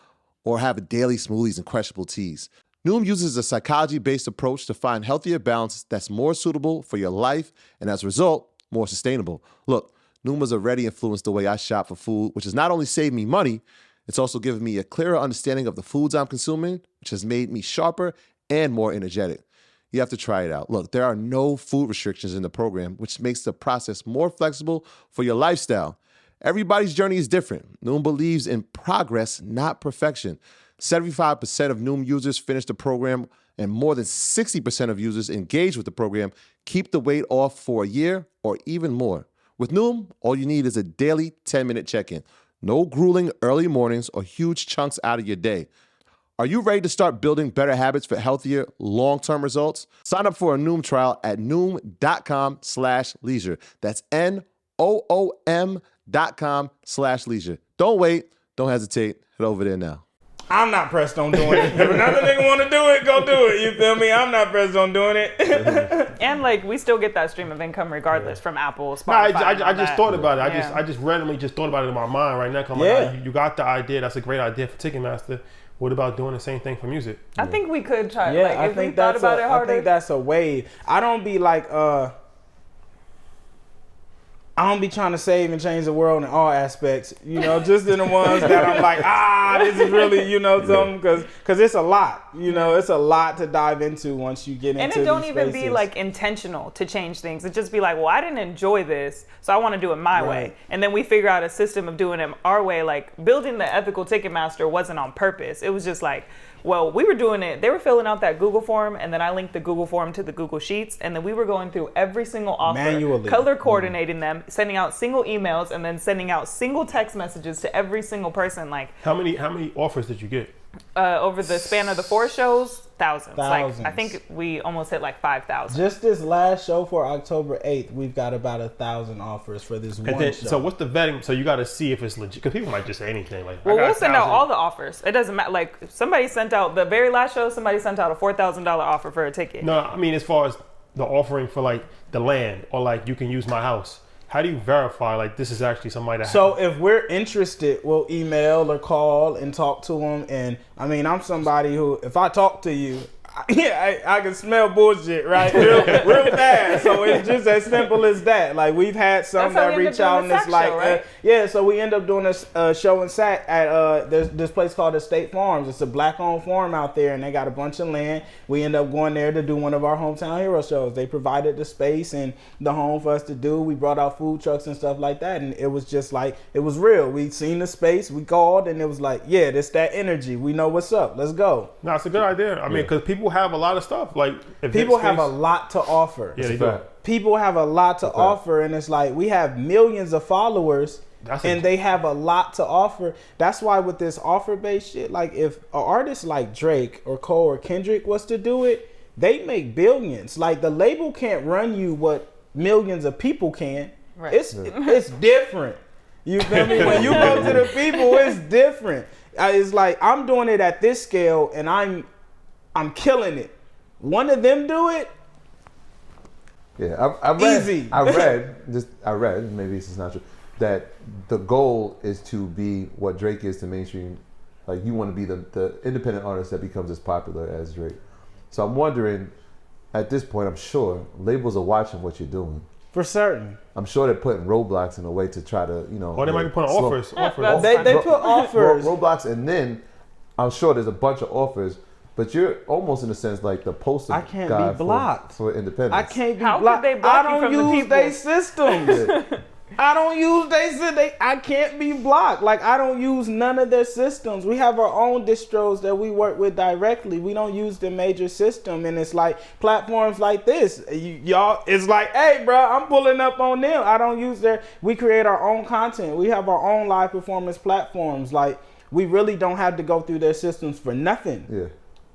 or have daily smoothies and questionable teas. Noom uses a psychology-based approach to find healthier balance that's more suitable for your life and, as a result, more sustainable. Look, Noom has already influenced the way I shop for food, which has not only saved me money, it's also given me a clearer understanding of the foods I'm consuming, which has made me sharper and more energetic. You have to try it out. Look, there are no food restrictions in the program, which makes the process more flexible for your lifestyle. Everybody's journey is different. Noom believes in progress, not perfection. 75% of Noom users finish the program, and more than 60% of users engaged with the program keep the weight off for a year or even more. With Noom, all you need is a daily 10-minute check-in. No grueling early mornings or huge chunks out of your day. Are you ready to start building better habits for healthier, long-term results? Sign up for a Noom trial at Noom.com/leisure. That's NOOM.com/leisure. Don't wait. Don't hesitate. Head over there now. I'm not pressed on doing it. If another nigga want to do it, go do it. You feel me? I'm not pressed on doing it. And like we still get that stream of income regardless from Apple, No, Spotify. I just thought about it. Yeah. I just randomly just thought about it in my mind right now. 'Cause I'm like, you got the idea. That's a great idea for Ticketmaster. What about doing the same thing for music? I think we could try. Yeah, like, I if we think thought that's about it harder. I think that's a wave. I don't be like I don't be trying to save and change the world in all aspects, you know, just in the ones that I'm like, this is really, you know, something, because it's a lot, you know, it's a lot to dive into once you get into and these it don't even spaces. be like intentional to change things. It just be like, well, I didn't enjoy this, so I want to do it my way. And then we figure out a system of doing it our way. Like building the ethical Ticketmaster wasn't on purpose. It was just like, well, we were doing it. They were filling out that Google form, and then I linked the Google form to the Google Sheets, and then we were going through every single offer, manually, color coordinating them, sending out single emails, and then sending out single text messages to every single person. Like how many offers did you get? Over the span of the 4 shows, thousands. Thousands. Like I think we almost hit like 5,000. Just this last show for October 8th, we've got about 1,000 offers for this one show. So what's the vetting? So you got to see if it's legit, because people might just say anything. Like, well, we'll send out all the offers. It doesn't matter. Like somebody sent out the very last show. Somebody sent out a $4,000 offer for a ticket. No, I mean as far as the offering for like the land or like you can use my house. How do you verify like this is actually somebody that? So if we're interested, we'll email or call and talk to them. And I mean, I'm somebody who, if I talk to you, I can smell bullshit, right? Real fast. So it's just as simple as that. Like we've had some that reach out and it's like, right? So we end up doing a show in Sac at this place called the State Farms. It's a black-owned farm out there, and they got a bunch of land. We end up going there to do one of our hometown hero shows. They provided the space and the home for us to do. We brought out food trucks and stuff like that, and it was just like, it was real. We seen the space, we called, and it was like, yeah, this that energy. We know what's up. Let's go. No, it's a good idea. I mean, because people have a lot of stuff. Like people have a lot to offer. Yeah, they do. People have a lot to offer, and it's like we have millions of followers, and they have a lot to offer. That's why with this offer-based shit, like if an artist like Drake or Cole or Kendrick was to do it, they make billions. Like the label can't run you what millions of people can. Right. It's different. You feel me? When you go to the people, it's different. It's like I'm doing it at this scale, and I'm killing it. One of them do it. Yeah, I read. Easy. I read. Maybe this is not true. That the goal is to be what Drake is to mainstream. Like you want to be the independent artist that becomes as popular as Drake. So I'm wondering, at this point, I'm sure labels are watching what you're doing. For certain. I'm sure they're putting roadblocks in a way to try to, you know. Or they might be putting offers. They put offers. Roadblocks, and then I'm sure there's a bunch of offers. But you're almost in a sense like the poster guy. I can't be blocked for independence. I can't be How blocked. could they block I you don't from the use people? their systems. I don't use I can't be blocked. Like I don't use none of their systems. We have our own distros that we work with directly. We don't use the major system, and it's like platforms like this. Y'all, it's like, hey, bro, I'm pulling up on them. I don't use we create our own content. We have our own live performance platforms. Like we really don't have to go through their systems for nothing. Yeah.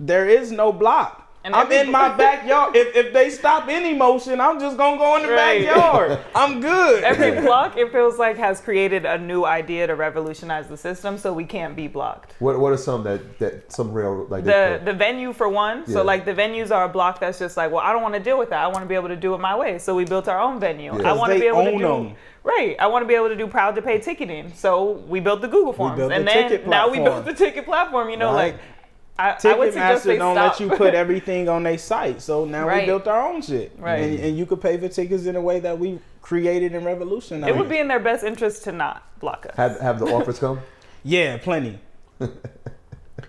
There is no block. And I'm in my backyard. If they stop any motion, I'm just gonna go in the backyard. I'm good. Every block, it feels like, has created a new idea to revolutionize the system, so we can't be blocked. What are some that some real like the venue for one? Yeah. So like the venues are a block that's just like, well, I don't want to deal with that. I want to be able to do it my way. So we built our own venue. Yeah. I want to be able to do them. Right. I want to be able to do proud to pay ticketing. So we built the Google Forms, and then now we built the ticket platform. You know, right. like. I would suggest they don't stop. let you put everything on their site. So now we Right. built our own shit. Right. And you could pay for tickets in a way that we created and revolutionized. It would be in their best interest to not block us. Have the offers come? Yeah, plenty.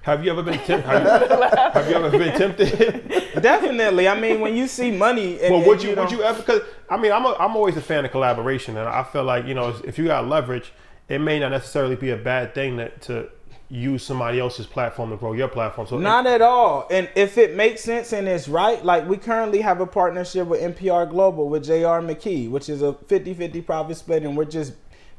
Have you ever been tempted? Have you ever been tempted? Definitely. I mean, when you see money, and, Well, would you ever? Because I mean, I'm always a fan of collaboration, and I feel like, you know, if you got leverage, it may not necessarily be a bad thing to use somebody else's platform to grow your platform. So not at all. And if it makes sense and it's right, like we currently have a partnership with NPR Global with J.R. McKee, which is a 50-50 profit split, and we're just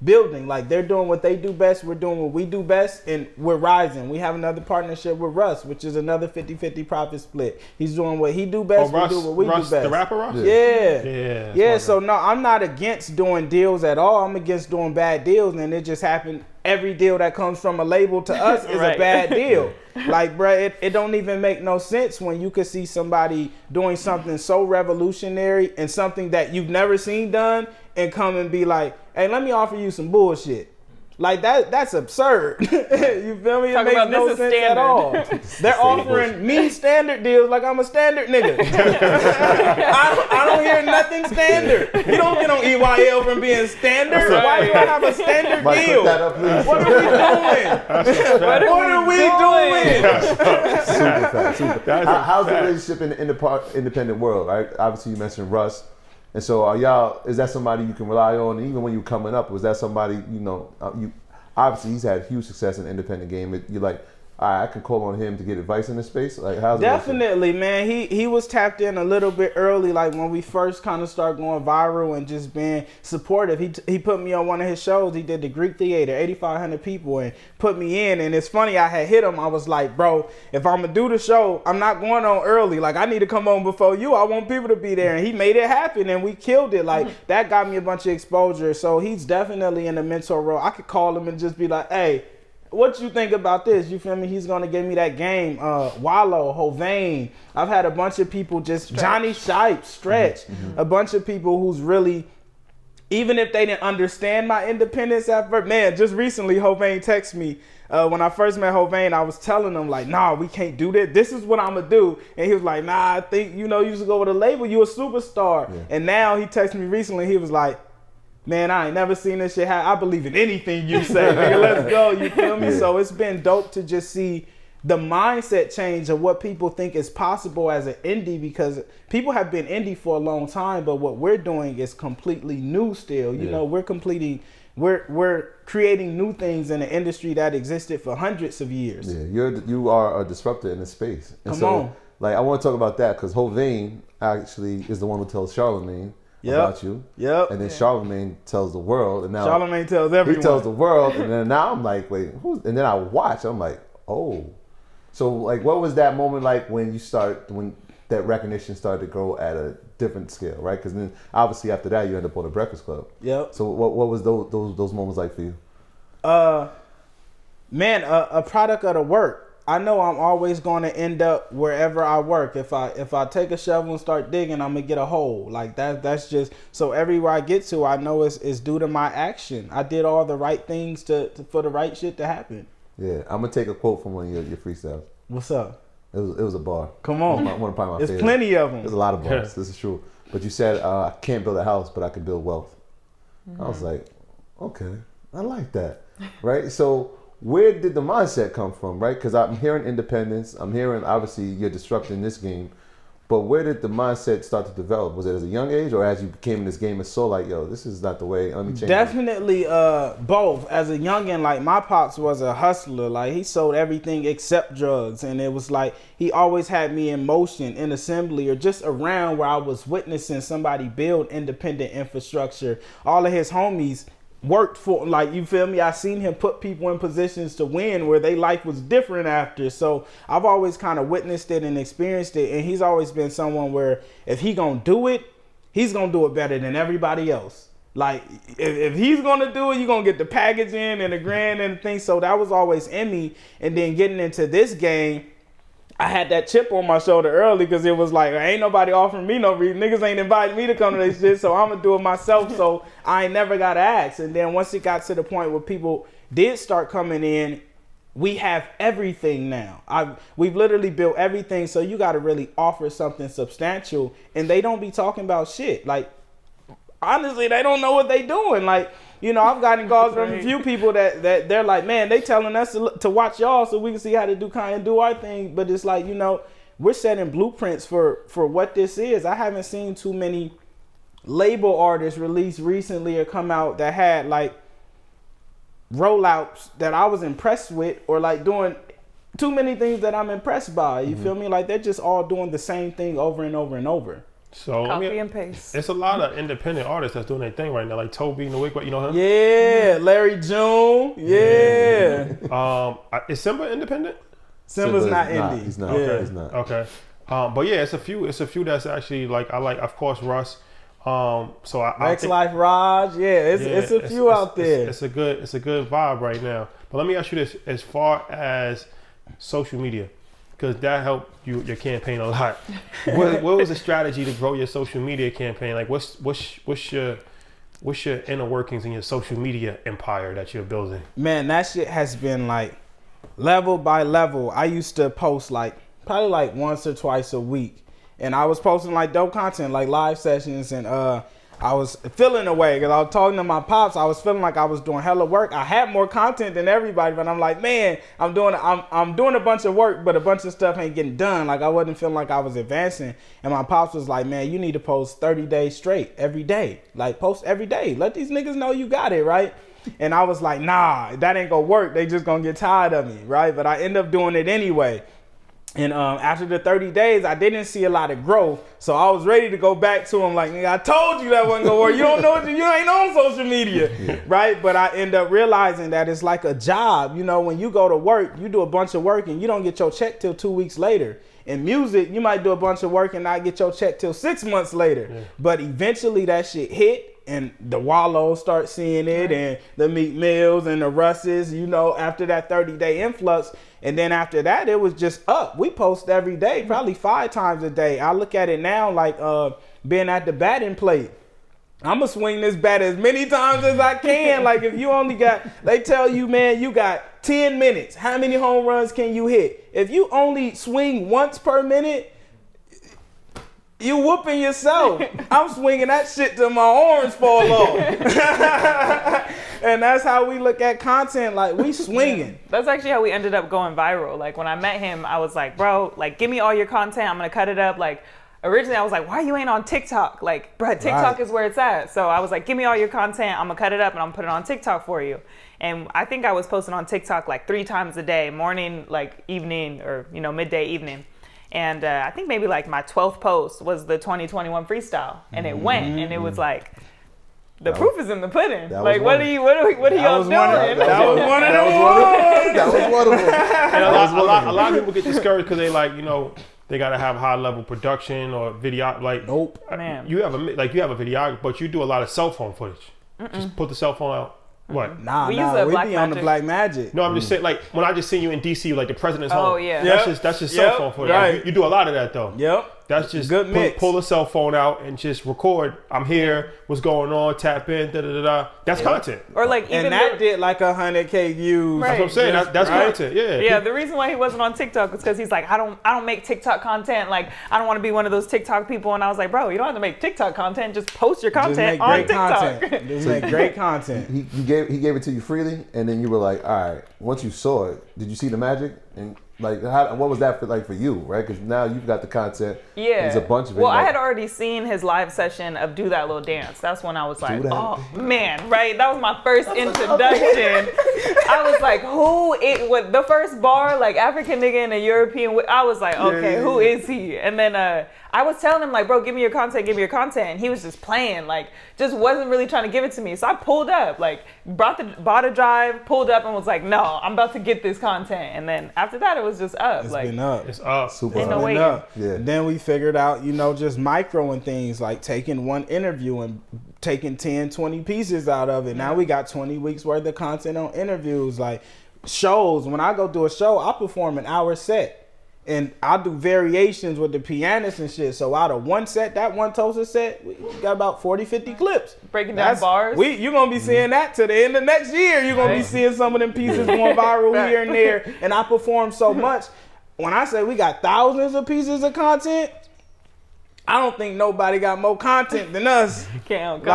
building. Like they're doing what they do best, we're doing what we do best, and we're rising. We have another partnership with Russ, which is another 50-50 profit split. He's doing what he do best, we do what we do best. The rapper Russ? Yeah. So no, I'm not against doing deals at all. I'm against doing bad deals, and it just happened every deal that comes from a label to us is a bad deal. Like, bruh, it don't even make no sense when you could see somebody doing something so revolutionary and something that you've never seen done and come and be like, hey, let me offer you some bullshit. Like that's absurd. You feel me? It makes no sense at all. They're offering me standard deals like I'm a standard nigga. I don't hear nothing standard. You don't get on EYL from being standard. Why do I have a standard deal? Put that up, please. What are we doing? Super fast. How's the relationship in the independent world? Right. Obviously, you mentioned Russ. And so is that somebody you can rely on? And even when you're coming up, was that somebody, obviously he's had huge success in the independent game. You're like, all right, I can call on him to get advice in this space? Like, how's it? Definitely, man. He was tapped in a little bit early, like when we first kind of started going viral and just being supportive. He put me on one of his shows. He did the Greek Theater, 8,500 people, and put me in. And it's funny, I had hit him. I was like, bro, if I'm going to do the show, I'm not going on early. Like, I need to come on before you. I want people to be there. And he made it happen, and we killed it. Like, that got me a bunch of exposure. So he's definitely in the mentor role. I could call him and just be like, hey, what you think about this? You feel me? He's gonna give me that game. Wallow, Hovain. I've had a bunch of people Johnny Shipe, Stretch. A bunch of people who's really, even if they didn't understand my independence at first. Man, just recently Hovain texted me. When I first met Hovain, I was telling him like, nah, we can't do that. This is what I'm gonna do. And he was like, nah, I think, you should go with a label. You a superstar. Yeah. And now he texted me recently. He was like, man, I ain't never seen this shit happen. I believe in anything you say, nigga. Let's go. You feel me? Yeah. So it's been dope to just see the mindset change of what people think is possible as an indie, because people have been indie for a long time, but what we're doing is completely new still. You know, we're creating new things in an industry that existed for hundreds of years. Yeah, you are a disruptor in this space. And Come on. Like, I want to talk about that because Hovain actually is the one who tells Charlamagne about you. Yep. And then Charlamagne tells the world, and now Charlamagne tells everyone. He tells the world, and then now I'm like, wait, who's? And then I watch. I'm like, oh. So like, what was that moment like when that recognition started to grow at a different scale, right? Because then obviously after that you end up on the Breakfast Club. Yep. So what was those moments like for you? Man, a product of the work. I know I'm always going to end up wherever I work. If I take a shovel and start digging, I'm gonna get a hole. Like that's just, so everywhere I get to, I know it's due to my action. I did all the right things for the right shit to happen. Yeah, I'm gonna take a quote from one of your freestyles. What's up? It was a bar. Come on. One of my There's favorite. Plenty of them. There's a lot of bars. This is true. But you said I can't build a house, but I can build wealth. I was like, okay, I like that, right? So where did the mindset come from, right? Because I'm hearing independence. I'm hearing, obviously, you're disrupting this game. But where did the mindset start to develop? Was it as a young age, or as you became in this game and saw like, yo, this is not the way, let me change Definitely both. As a youngin', like, my pops was a hustler. Like, he sold everything except drugs. And it was like, he always had me in motion, in assembly, or just around where I was witnessing somebody build independent infrastructure. All of his homies worked for, like, you feel me? I seen him put people in positions to win where their life was different after. So I've always kind of witnessed it and experienced it. And he's always been someone where if he gonna do it, he's gonna do it better than everybody else. Like, if he's gonna do it, you're gonna get the package in and the grand and things. So that was always in me. And then getting into this game, I had that chip on my shoulder early because it was like, ain't nobody offering me no reason. Niggas ain't inviting me to come to this shit, so I'm going to do it myself. So I ain't never got asked. And then once it got to the point where people did start coming in, we have everything now. We've literally built everything, so you got to really offer something substantial. And they don't be talking about shit. Like, honestly, they don't know what they doing. Like, you know, I've gotten calls from a few people that they're like, man, they telling us to watch y'all so we can see how to do our thing. But it's like, you know, we're setting blueprints for what this is. I haven't seen too many label artists release recently or come out that had like rollouts that I was impressed with, or like doing too many things that I'm impressed by. You feel me? Like, they're just all doing the same thing over and over and over. So copy and paste. It's a lot of independent artists that's doing their thing right now, like Toby Nwick, you know him? Yeah, Larry June. Yeah. Is Simba independent? Simba's not indie. He's not. Okay. He's not. Okay. But yeah, it's a few that's actually like, I like, of course, Russ. So I Rex think, Life Raj, it's a few out there. It's a good vibe right now. But let me ask you this: as far as social media, because that helped your campaign a lot. What was the strategy to grow your social media campaign? Like, what's your inner workings in your social media empire that you're building? Man, that shit has been like level by level. I used to post probably like once or twice a week, and I was posting like dope content, like live sessions, and I was feeling away because I was talking to my pops. I was feeling like I was doing hella work. I had more content than everybody, but I'm like, man, I'm doing a bunch of work, but a bunch of stuff ain't getting done. Like, I wasn't feeling like I was advancing. And my pops was like, man, you need to post 30 days straight every day. Like, post every day. Let these niggas know you got it, right? And I was like, nah, that ain't gonna work. They just gonna get tired of me, right? But I end up doing it anyway. And after the 30 days, I didn't see a lot of growth. So I was ready to go back to him like, nigga, I told you that wasn't gonna work. You don't know what you ain't on social media, right? But I end up realizing that it's like a job. You know, when you go to work, you do a bunch of work and you don't get your check till 2 weeks later. In music, you might do a bunch of work and not get your check till 6 months later. Yeah. But eventually that shit hit. And the Wallows start seeing it, and the Meek Mills and the Russes, you know, after that 30-day influx. And then after that, it was just up. We post every day, probably 5 times a day. I look at it now like being at the batting plate. I'm going to swing this bat as many times as I can. Like, if you only they tell you, man, you got 10 minutes. How many home runs can you hit? If you only swing once per minute, you whooping yourself. I'm swinging that shit till my arms fall off. And that's how we look at content. Like, we swinging. That's actually how we ended up going viral. Like, when I met him, I was like, bro, like, give me all your content. I'm going to cut it up. Like, originally I was like, why you ain't on TikTok? Like, bro, TikTok is where it's at. So I was like, give me all your content. I'm going to cut it up and I'm going to put it on TikTok for you. And I think I was posting on TikTok like 3 times a day, morning, like evening, or, you know, midday, evening. And I think maybe like my 12th post was the 2021 freestyle, and it went, and it was like, the proof is in the pudding. Like, what are y'all doing? That was one of them. And a lot of people get discouraged because they like, you know, they gotta have high level production or video. Like, nope, man, you have a videographer, but you do a lot of cell phone footage. Just put the cell phone out. What? Nah, we be on the Black Magic. No, I'm just saying, like, when I just seen you in DC, like the president's home. Oh yeah. That's just cell phone footage. Right. Like, you do a lot of that though. Yep. That's just good mix. Pull the cell phone out and just record. I'm here. What's going on? Tap in. Da da da da. That's content. Or like even and that did like 100K views. That's what I'm saying. That's content. Yeah. Yeah. The reason why he wasn't on TikTok was because he's like, I don't make TikTok content. Like, I don't want to be one of those TikTok people. And I was like, bro, you don't have to make TikTok content. Just post your content on TikTok. Just make great content. He gave it to you freely, and then you were like, all right. Once you saw it, did you see the magic? And like, what was that for you, right? Because now you've got the content. Yeah. There's a bunch of it. Well, I had already seen his live session of Do That Little Dance. That's when I was like, oh, man, right? That was my first introduction. I was like, with the first bar, like African nigga in a European, I was like, okay, who is he? And then I was telling him, like, bro, give me your content. And he was just playing, like, just wasn't really trying to give it to me. So I pulled up, like, bought a drive, pulled up and was like, no, I'm about to get this content. And then after that, it was just up. It's like, been up. It's up. Super ain't up. no way. Yeah. Then we figured out, you know, just microing things, like taking one interview and taking 10, 20 pieces out of it. Now we got 20 weeks worth of content on interviews, like shows. When I go do a show, I perform an hour set. And I do variations with the pianist and shit. So out of one set, that one Toaster set, we got about 40, 50 clips. Breaking down bars. You're going to be seeing that to the end of next year. You're going to be seeing some of them pieces going viral here and there. And I perform so much. When I say we got thousands of pieces of content, I don't think nobody got more content than us. You can't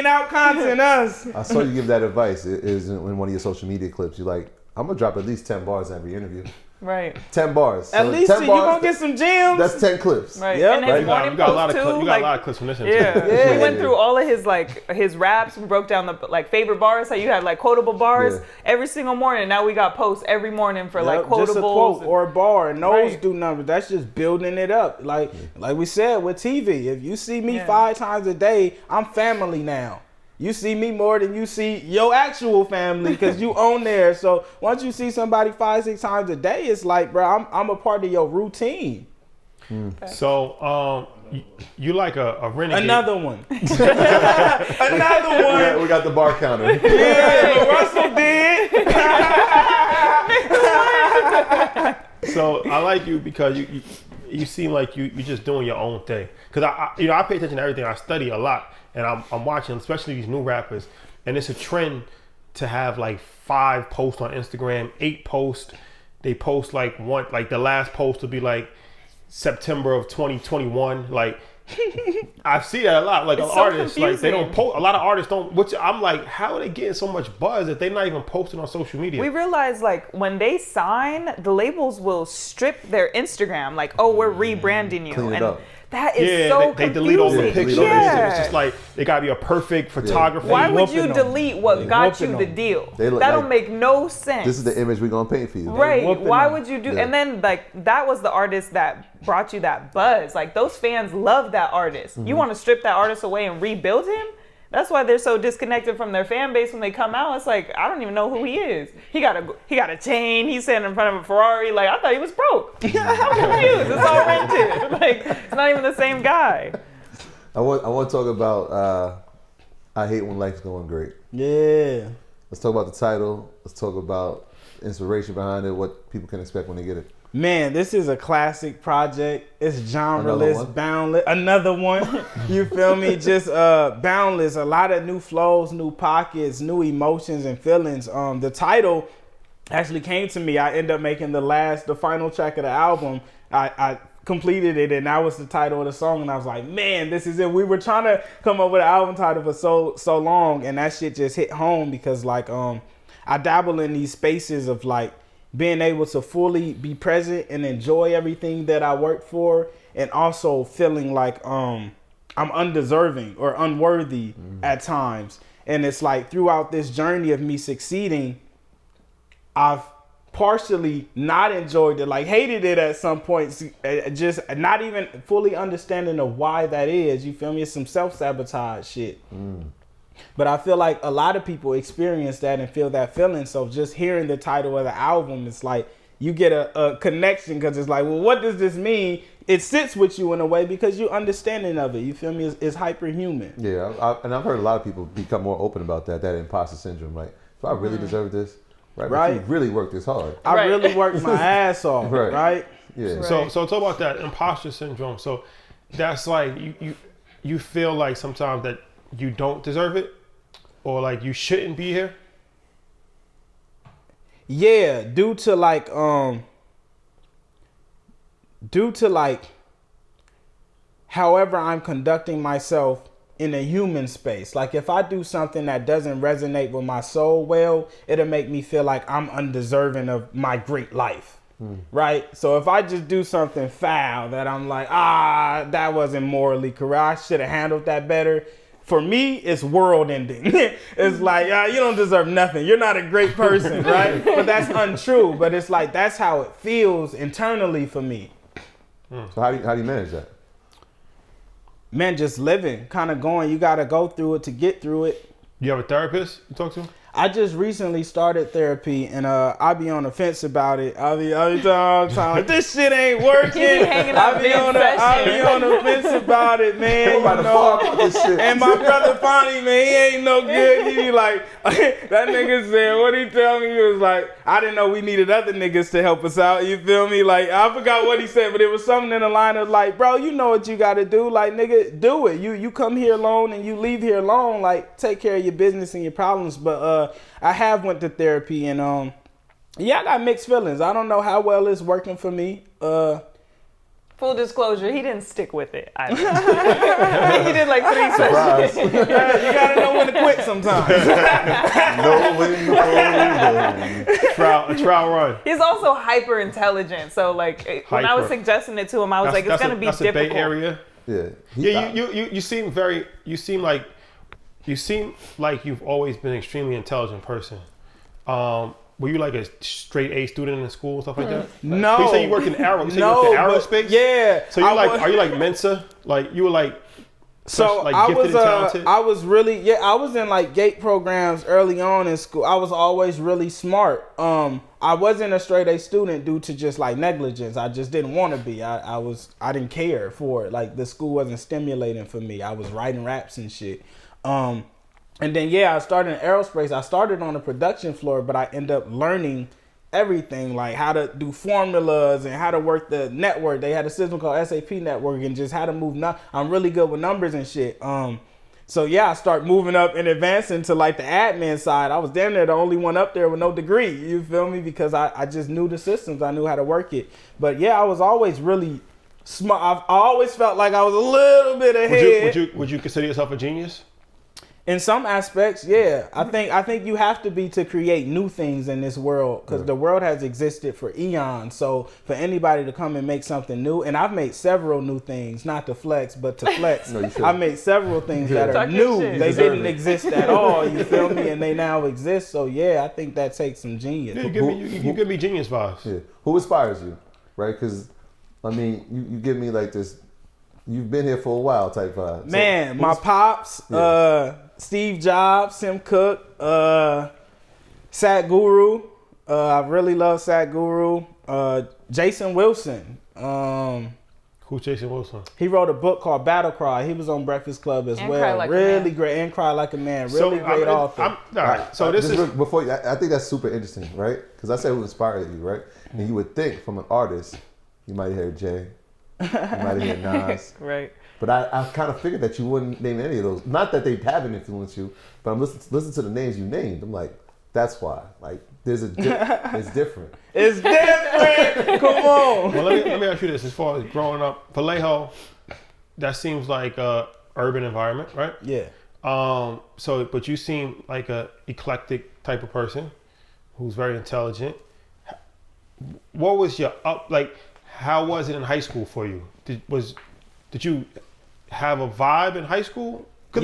out content us. I saw you give that advice. It is in one of your social media clips. You're like, I'm going to drop at least 10 bars every interview. Right. 10 bars. At least you're going to get some gems. That's 10 clips. Right. Yep. And his morning post too. You got a lot of clips from this interview. Yeah. We went through all of his raps. We broke down the favorite bars. How you had like quotable bars every single morning. Now we got posts every morning for like quotables. Just a quote or a bar. And those do numbers. That's just building it up. Like we said with TV. If you see me 5 times a day, I'm family now. You see me more than you see your actual family because you own there. So once you see somebody 5, 6 times a day, it's like, bro, I'm a part of your routine. So You like a renegade. Another one. Another one. We got the bar counter. Yeah, LaRussell did. So I like you because you seem like you're just doing your own thing. Because I pay attention to everything. I study a lot, and I'm watching, especially these new rappers, and it's a trend to have like 5 posts on Instagram, 8 posts. They post like one, like the last post will be like September of 2021. Like I see that a lot. Like It's so artists, like they don't confusing. post. A lot of artists don't. Which I'm like, how are they getting so much buzz if they're not even posting on social media? We realize like when they sign, the labels will strip their Instagram. Like, oh, we're rebranding you, Clean it and up. that is Yeah, so they delete all the confusing. pictures. Yeah. It's just like they gotta be a perfect photography. Why would you whooping them. delete what got you whooping the them. deal? They look That don't like- make no sense. This is the image we're gonna paint for you. Right. whooping Why them. would you do? Yeah. And then like that was the artist that brought you that buzz. Like those fans love that artist. You want to strip that artist away and rebuild him? That's why they're so disconnected from their fan base when they come out. It's like I don't even know who he is. He got a chain. He's standing in front of a Ferrari. Like I thought he was broke. How confused? It's all rented. Like it's not even the same guy. I want to talk about I hate when life's going great. Yeah. Let's talk about the title. Let's talk about inspiration behind it. What people can expect when they get it. Man, this is a classic project. It's Another genreless, one? boundless. Another one. You feel me? Just boundless. A lot of new flows, new pockets, new emotions and feelings. The title actually came to me. I ended up making the final track of the album. I completed it, and that was the title of the song. And I was like, man, this is it. We were trying to come up with an album title for so long, and that shit just hit home because like I dabble in these spaces of like being able to fully be present and enjoy everything that I work for, and also feeling like I'm undeserving or unworthy at times. And it's like throughout this journey of me succeeding, I've partially not enjoyed it, like hated it at some points, just not even fully understanding of why that is. You feel me? It's some self-sabotage shit. But I feel like a lot of people experience that and feel that feeling. So just hearing the title of the album, it's like you get a connection because it's like, well, what does this mean? It sits with you in a way because you're understanding of it. You feel me? It's hyperhuman. Yeah, and I've heard a lot of people become more open about that imposter syndrome. Like, do I really deserve this? Right. But you really worked this hard. I Right. really worked my ass off. Right. Yeah. So talk about that imposter syndrome. So that's like you feel like sometimes that you don't deserve it, or like you shouldn't be here. Yeah, due to like however I'm conducting myself in a human space. Like if I do something that doesn't resonate with my soul well, it'll make me feel like I'm undeserving of my great life. Right? So if I just do something foul that I'm like, that wasn't morally correct, I should have handled that better. For me, it's world ending. It's like, you don't deserve nothing. You're not a great person, right? But that's untrue. But it's like, that's how it feels internally for me. So how do you manage that? Man, just living, kind of going. You got to go through it to get through it. You have a therapist you talk to? I just recently started therapy, and I be on the fence about it. I be talking like, this shit ain't working. He be hanging out I be on the fence about it, man. I'm about to fall off this shit. And my brother Fonny, man, he ain't no good. He be like, that nigga said, what he tell me? He was like, I didn't know we needed other niggas to help us out. You feel me? Like, I forgot what he said, but it was something in the line of like, bro, you know what you got to do. Like, nigga, do it. You come here alone and you leave here alone. Like, take care of your business and your problems. But I have went to therapy, and I got mixed feelings. I don't know how well it's working for me. Full disclosure, he didn't stick with it either. He did like 3 sessions. You gotta know when to quit sometimes. A trial run. He's also hyper intelligent, so like when I was Hyper. suggesting it to him, I was like, it's gonna be that's difficult. a Bay Area. Yeah. You seem like you've always been an extremely intelligent person. Were you like a straight A student in school and stuff like that? No. You say you work in No, but- aerospace? yeah. So are you like was- Mensa? Like you were like So like I gifted was and talented? I was really I was in like GATE programs early on in school. I was always really smart. I wasn't a straight A student due to just like negligence. I just didn't want to be. I didn't care for it. Like the school wasn't stimulating for me. I was writing raps and shit. And then I started in aerospace. I started on the production floor, but I ended up learning everything, like how to do formulas and how to work the network. They had a system called SAP Network and just how to move. I'm really good with numbers and shit. So I start moving up and advancing to like the admin side. I was damn near the only one up there with no degree. You feel me? Because I just knew the systems. I knew how to work it. But I was always really smart. I always felt like I was a little bit ahead. Would you consider yourself a genius? In some aspects, yeah. I think you have to be to create new things in this world because the world has existed for eons. So for anybody to come and make something new, and I've made several new things, not to flex, but to flex. I've made several things that are new. They didn't exist at all, you feel me? And they now exist. So I think that takes some genius. Yeah, you give me genius vibes. Yeah. Who inspires you, right? Because, I mean, you give me like this, you've been here for a while type vibe. Man, my pops, Steve Jobs, Tim Cook, Sadhguru. I really love Sadhguru. Jason Wilson. Who's Jason Wilson? He wrote a book called Battle Cry. He was on Breakfast Club as well. Cry Like a really Man. great. And Cry Like a Man. Really great author. All right. So this is before I think that's super interesting, right? Because I said who inspired you, right? And you would think from an artist, you might hear Jay, you might hear Nas, Right. But I kind of figured that you wouldn't name any of those. Not that they haven't influenced you, but I'm listening to the names you named. I'm like, that's why. Like, it's different. It's different. Come on. Well, let me ask you this: as far as growing up, Vallejo, that seems like a urban environment, right? Yeah. But you seem like a eclectic type of person who's very intelligent. What was your how was it in high school for you? Did you have a vibe in high school? I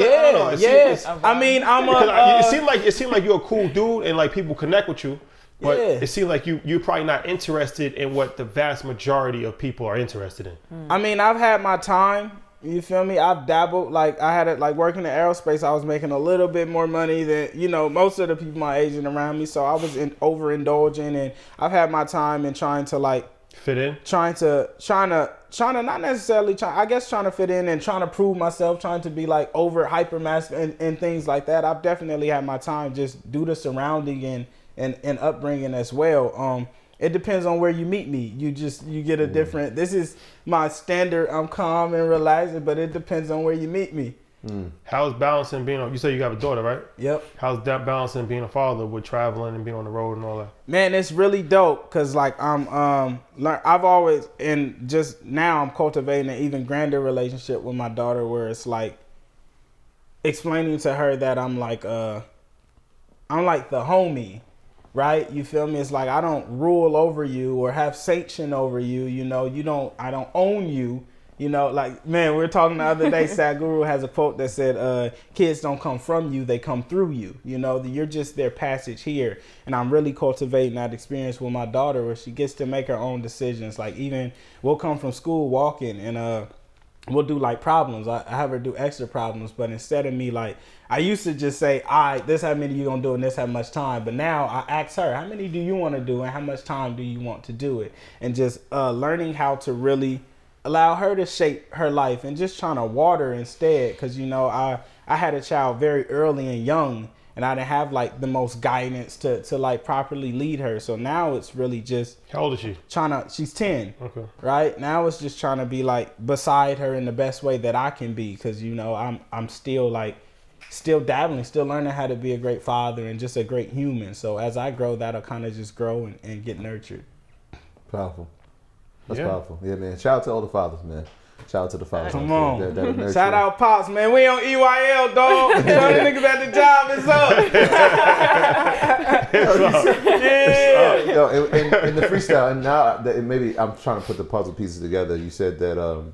mean, it seemed like you're a cool dude and like people connect with you, but it seemed like you're probably not interested in what the vast majority of people are interested in. I mean, I've had my time. You feel me? I've dabbled. Like I had it like working in aerospace. I was making a little bit more money than most of the people my age and around me. So I was overindulging, and I've had my time in trying to like fit in, trying to not necessarily trying to fit in and trying to prove myself, trying to be like over hyper masculine and things like that. I've definitely had my time just due to surrounding and upbringing as well. It depends on where you meet me. You get a different. This is my standard. I'm calm and relaxed, but it depends on where you meet me. How's balancing being on? You say you have a daughter, right? Yep. How's that balancing being a father with traveling and being on the road and all that? Man, it's really dope because like I've always, and just now I'm cultivating an even grander relationship with my daughter where it's like explaining to her that I'm like the homie, right? You feel me? It's like I don't rule over you or have sanction over you. I don't own you. Like, man, we were talking the other day, Sadhguru has a quote that said, kids don't come from you, they come through you. You're just their passage here. And I'm really cultivating that experience with my daughter where she gets to make her own decisions. Like, even we'll come from school walking and we'll do like problems. I have her do extra problems, but instead of me, like, I used to just say, all right, this how many you gonna do and this how much time. But now I ask her, how many do you want to do and how much time do you want to do it? And just learning how to really allow her to shape her life and just trying to water instead. Because, I had a child very early and young and I didn't have like the most guidance to like properly lead her. So now it's really just. How old is she? She's 10. Okay. Right now it's just trying to be like beside her in the best way that I can be. Because, I'm still dabbling, still learning how to be a great father and just a great human. So as I grow, that'll kind of just grow and get nurtured. Powerful. That's powerful. Yeah, man. Shout out to all the fathers, man. Shout out to the fathers. Come on. Shout out Pops, man. We on EYL, dog. Tell the niggas at the job is up. Yeah. In the freestyle, and now maybe I'm trying to put the puzzle pieces together. You said that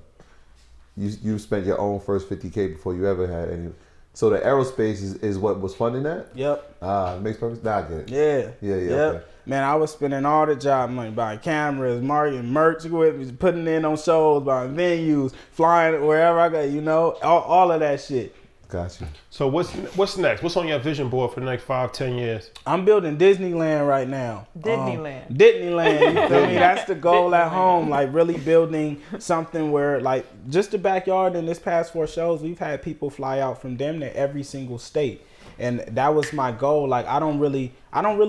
you spent your own first $50K before you ever had any. So the aerospace is what was funding that? Yep. It makes perfect. Nah, I get it. Yeah. Yeah. Yep. Okay. Man, I was spending all the job money buying cameras, marketing, merch equipment, putting in on shows, buying venues, flying wherever I go, all of that shit. Got you. So what's next? What's on your vision board for the next 5-10 years? I'm building Disneyland right now. Disneyland. Disneyland, you feel me? That's the goal at home, like really building something where, like, just the backyard in this past 4 shows, we've had people fly out from damn near every single state. And that was my goal. Like, I don't really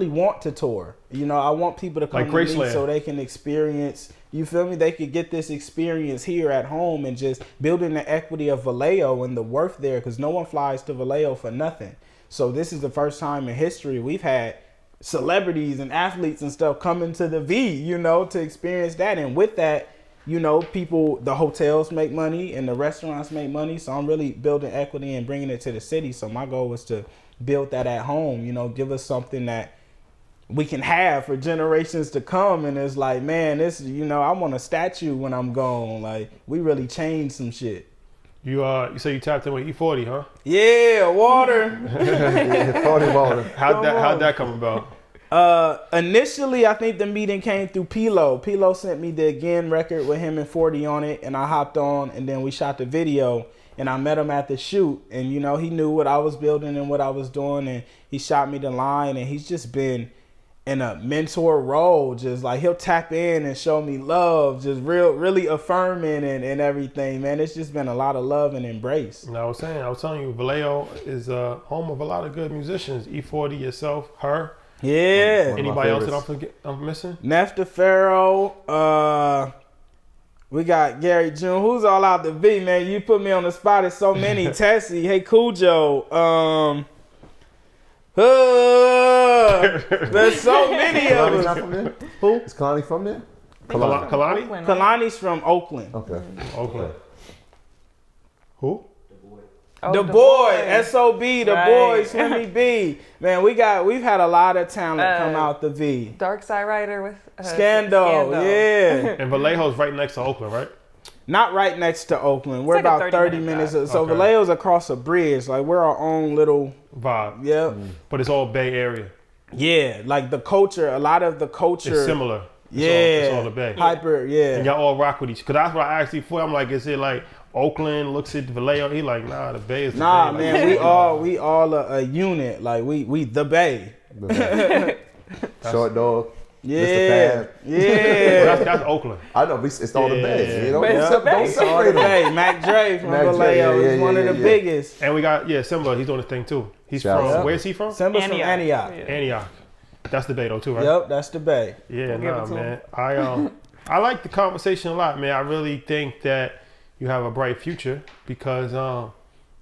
want to tour. I want people to come Like to me Graceland. so they can experience, you feel me? They could get this experience here at home and just building the equity of Vallejo and the worth there, because no one flies to Vallejo for nothing. So this is the first time in history we've had celebrities and athletes and stuff coming to the V, to experience that. And with that, people, the hotels make money and the restaurants make money. So I'm really building equity and bringing it to the city. So my goal was to build that at home, give us something that we can have for generations to come. And it's like, man, this, I want a statue when I'm gone. Like, we really changed some shit. You say you tapped in with E40, huh? Yeah, water. Yeah, 40 water. How'd that come about? Initially, I think the meeting came through Pilo. Pilo sent me the Again record with him and 40 on it, and I hopped on, and then we shot the video, and I met him at the shoot, and he knew what I was building and what I was doing, and he shot me the line, and he's just been in a mentor role, just like he'll tap in and show me love, just really affirming and everything, man. It's just been a lot of love and embrace. And I was telling you, Vallejo is home of a lot of good musicians. E40, yourself, her. Yeah. One of my Anybody else that favorites. I'm missing? Nefta Pharaoh, we got Gary June. Who's all out the V, man? You put me on the spot. It's so many. Tessie, hey Cujo. There's so many of Kalani's us. not from there? Who? Is Kalani from there? Kalani? Oakland, right? Kalani's from Oakland. Okay. Oakland. Who? Oh, The boy, SOB, the Right. boy, Swimmy B. Man, we've had a lot of talent come out the V. Dark Side Rider with Scandal, yeah. And Vallejo's right next to Oakland, right? Not right next to Oakland. We're like a about 30 30-minute minutes. drive. So Okay. Vallejo's across a bridge. Like, we're our own little, Vibe. yeah. But it's all Bay Area. Yeah, like the culture, a lot of the culture. It's similar. Yeah. It's all the Bay. Hyper, yeah. And y'all all rock with each. Because that's what I asked you for. I'm like, is it like Oakland looks at Vallejo? He like, nah, the Bay is the Nah, Bay. man, we all a unit. Like, we the Bay. Short dog. Yeah. Mr. Fab. Yeah. That's Oakland. I know, it's all the Yeah. Bay. You know, But it's the Bay. don't All the separate them. Bay. Mac Dre from Mac Dre, Vallejo. yeah, He's one of the yeah. biggest. And we got, Simba. He's doing his thing too. He's Shout from, out. where's he from? Simba's from Antioch. Yeah. Antioch. That's the Bay though too, right? Yep, that's the Bay. Yeah, We'll give nah, it to man. I like the conversation a lot, man. I really think that you have a bright future because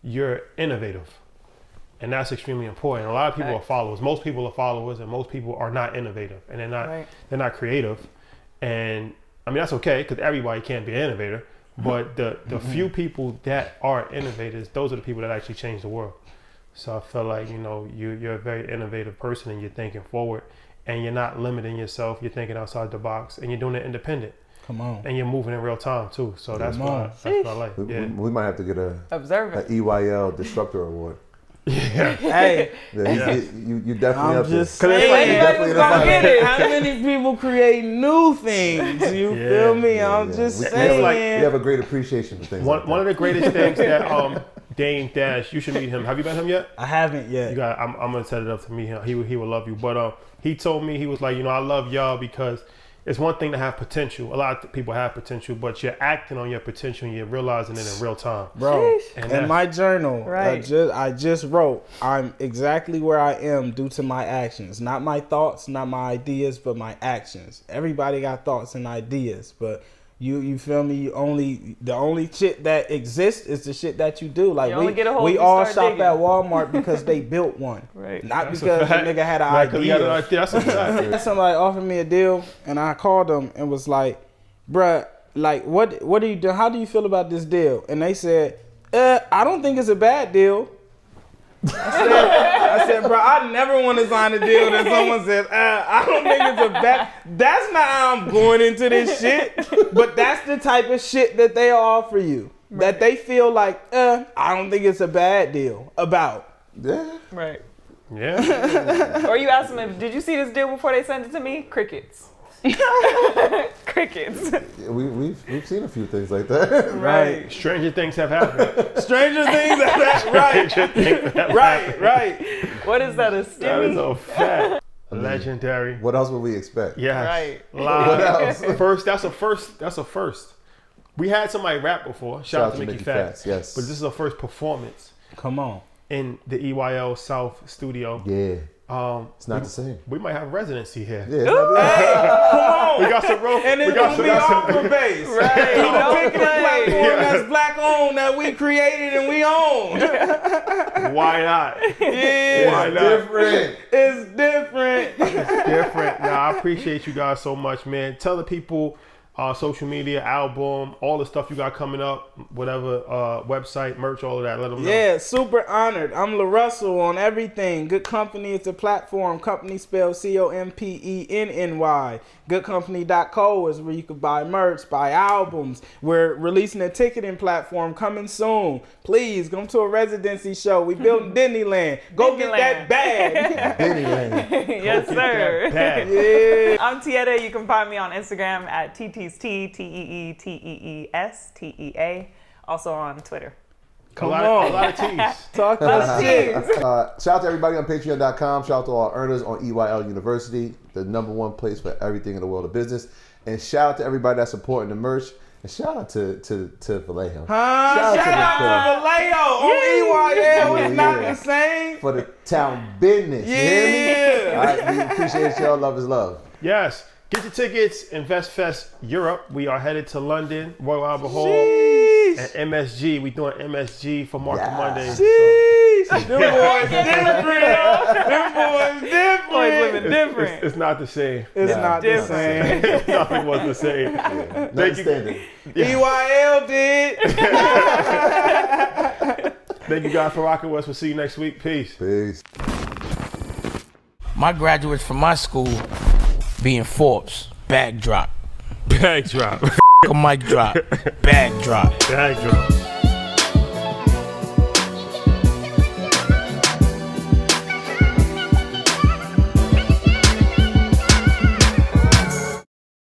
you're innovative, and that's extremely important. A lot of people are Facts. followers. Most people are followers, and most people are not innovative, and they're not creative. And I mean that's okay because everybody can't be an innovator, but the few people that are innovators, those are the people that actually change the world. So I feel like you're a very innovative person, and you're thinking forward. And you're not limiting yourself. You're thinking outside the box, and you're doing it independent. Come on. And you're moving in real time too. So that's Come on. what I like. We, Yeah. we might have to get an Observant. EYL Disruptor Award. Hey, Yeah, you definitely I'm up there. just saying. definitely in the finals. How many people create new things? You Yeah, feel me? Yeah, I'm yeah. just We saying. have a great appreciation for things One like one that. of the greatest things that Dane Dash, you should meet him. Have you met him yet? I haven't yet. You got. I'm gonna set it up to meet him. He will love you. But he told me, he was like, I love y'all because it's one thing to have potential. A lot of people have potential, but you're acting on your potential and you're realizing it in real time. Bro, And in that's- my journal, Right. I just wrote, I'm exactly where I am due to my actions. Not my thoughts, not my ideas, but my actions. Everybody got thoughts and ideas, but you feel me? The only shit that exists is the shit that you do. Like You only get a hold we if you all start shop digging. at Walmart because they built one. Right. Not That's a because the fact. nigga had an Right, 'cause he had an idea. idea. That's a fact. Somebody offered me a deal, and I called them and was like, "Bruh, like, what are you doing? How do you feel about this deal?" And they said, "I don't think it's a bad deal." I said, "Bro, I never want to sign a deal that someone says, I don't think it's a bad." That's not how I'm going into this shit. But that's the type of shit that they offer you. that they feel like, I don't think it's a bad deal about. Yeah. Right. Yeah. Or you ask them, did you see this deal before they sent it to me? Crickets. Crickets. Yeah, we've seen a few things like that. Right. Stranger things have happened. Stranger things like that. Right. Stranger things have Right. Right. What is that, a That is stimmy? a fact. Legendary. What else would we expect? Yes. Right. Live. What else? First, that's a first. We had somebody rap before. Shout out to Mickey Fats. Yes. But this is our first performance Come on. in the EYL South studio. Yeah. It's not we, the same. We might have residency here. Yeah. It's not the same. Come on. We got some room. And it's gonna be off the base. Right. Don't pick a Right. platform that's black owned that we created and we own. Why not? Yeah. Why not? Different. It's different. It's different. Now, I appreciate you guys so much, man. Tell the people social media, album, all the stuff you got coming up, whatever, website, merch, all of that. Let them know. Yeah, super honored. I'm LaRussell on everything. Good Company is the platform. Company spelled COMPENNY. Goodcompany.co is where you can buy merch, buy albums. We're releasing a ticketing platform coming soon. Please come to a residency show. We building Disneyland. Go get that bag. Disneyland. Yes, sir. Yeah. I'm Tieta. You can find me on Instagram at TTSTEETEESTEA. Also on Twitter. Come a on. lot of T's. Talk that shit. Shout out to everybody on Patreon.com. Shout out to all earners on EYL University, the #1 place for everything in the world of business. And shout out to everybody that's supporting the merch. And shout out to Vallejo. Shout out to Vallejo on EYL. It's not the same. For the town business. You hear me? All right, we appreciate y'all. Love is love. Yes. Get your tickets. InvestFest Europe. We are headed to London, Royal Albert Hall. Sheesh. And MSG. We doing MSG for Market Monday. So. Sheesh. Them boys different. Them boys different. Boys living different. It's not the same. It's Nah, not the different. same. Nothing was the same. Nothing standing. EYL did. Thank you guys for rocking with us. We'll see you next week. Peace. Peace. My graduates from my school being Forbes, bag drop. Bag drop. A mic drop, bag drop. Bag drop.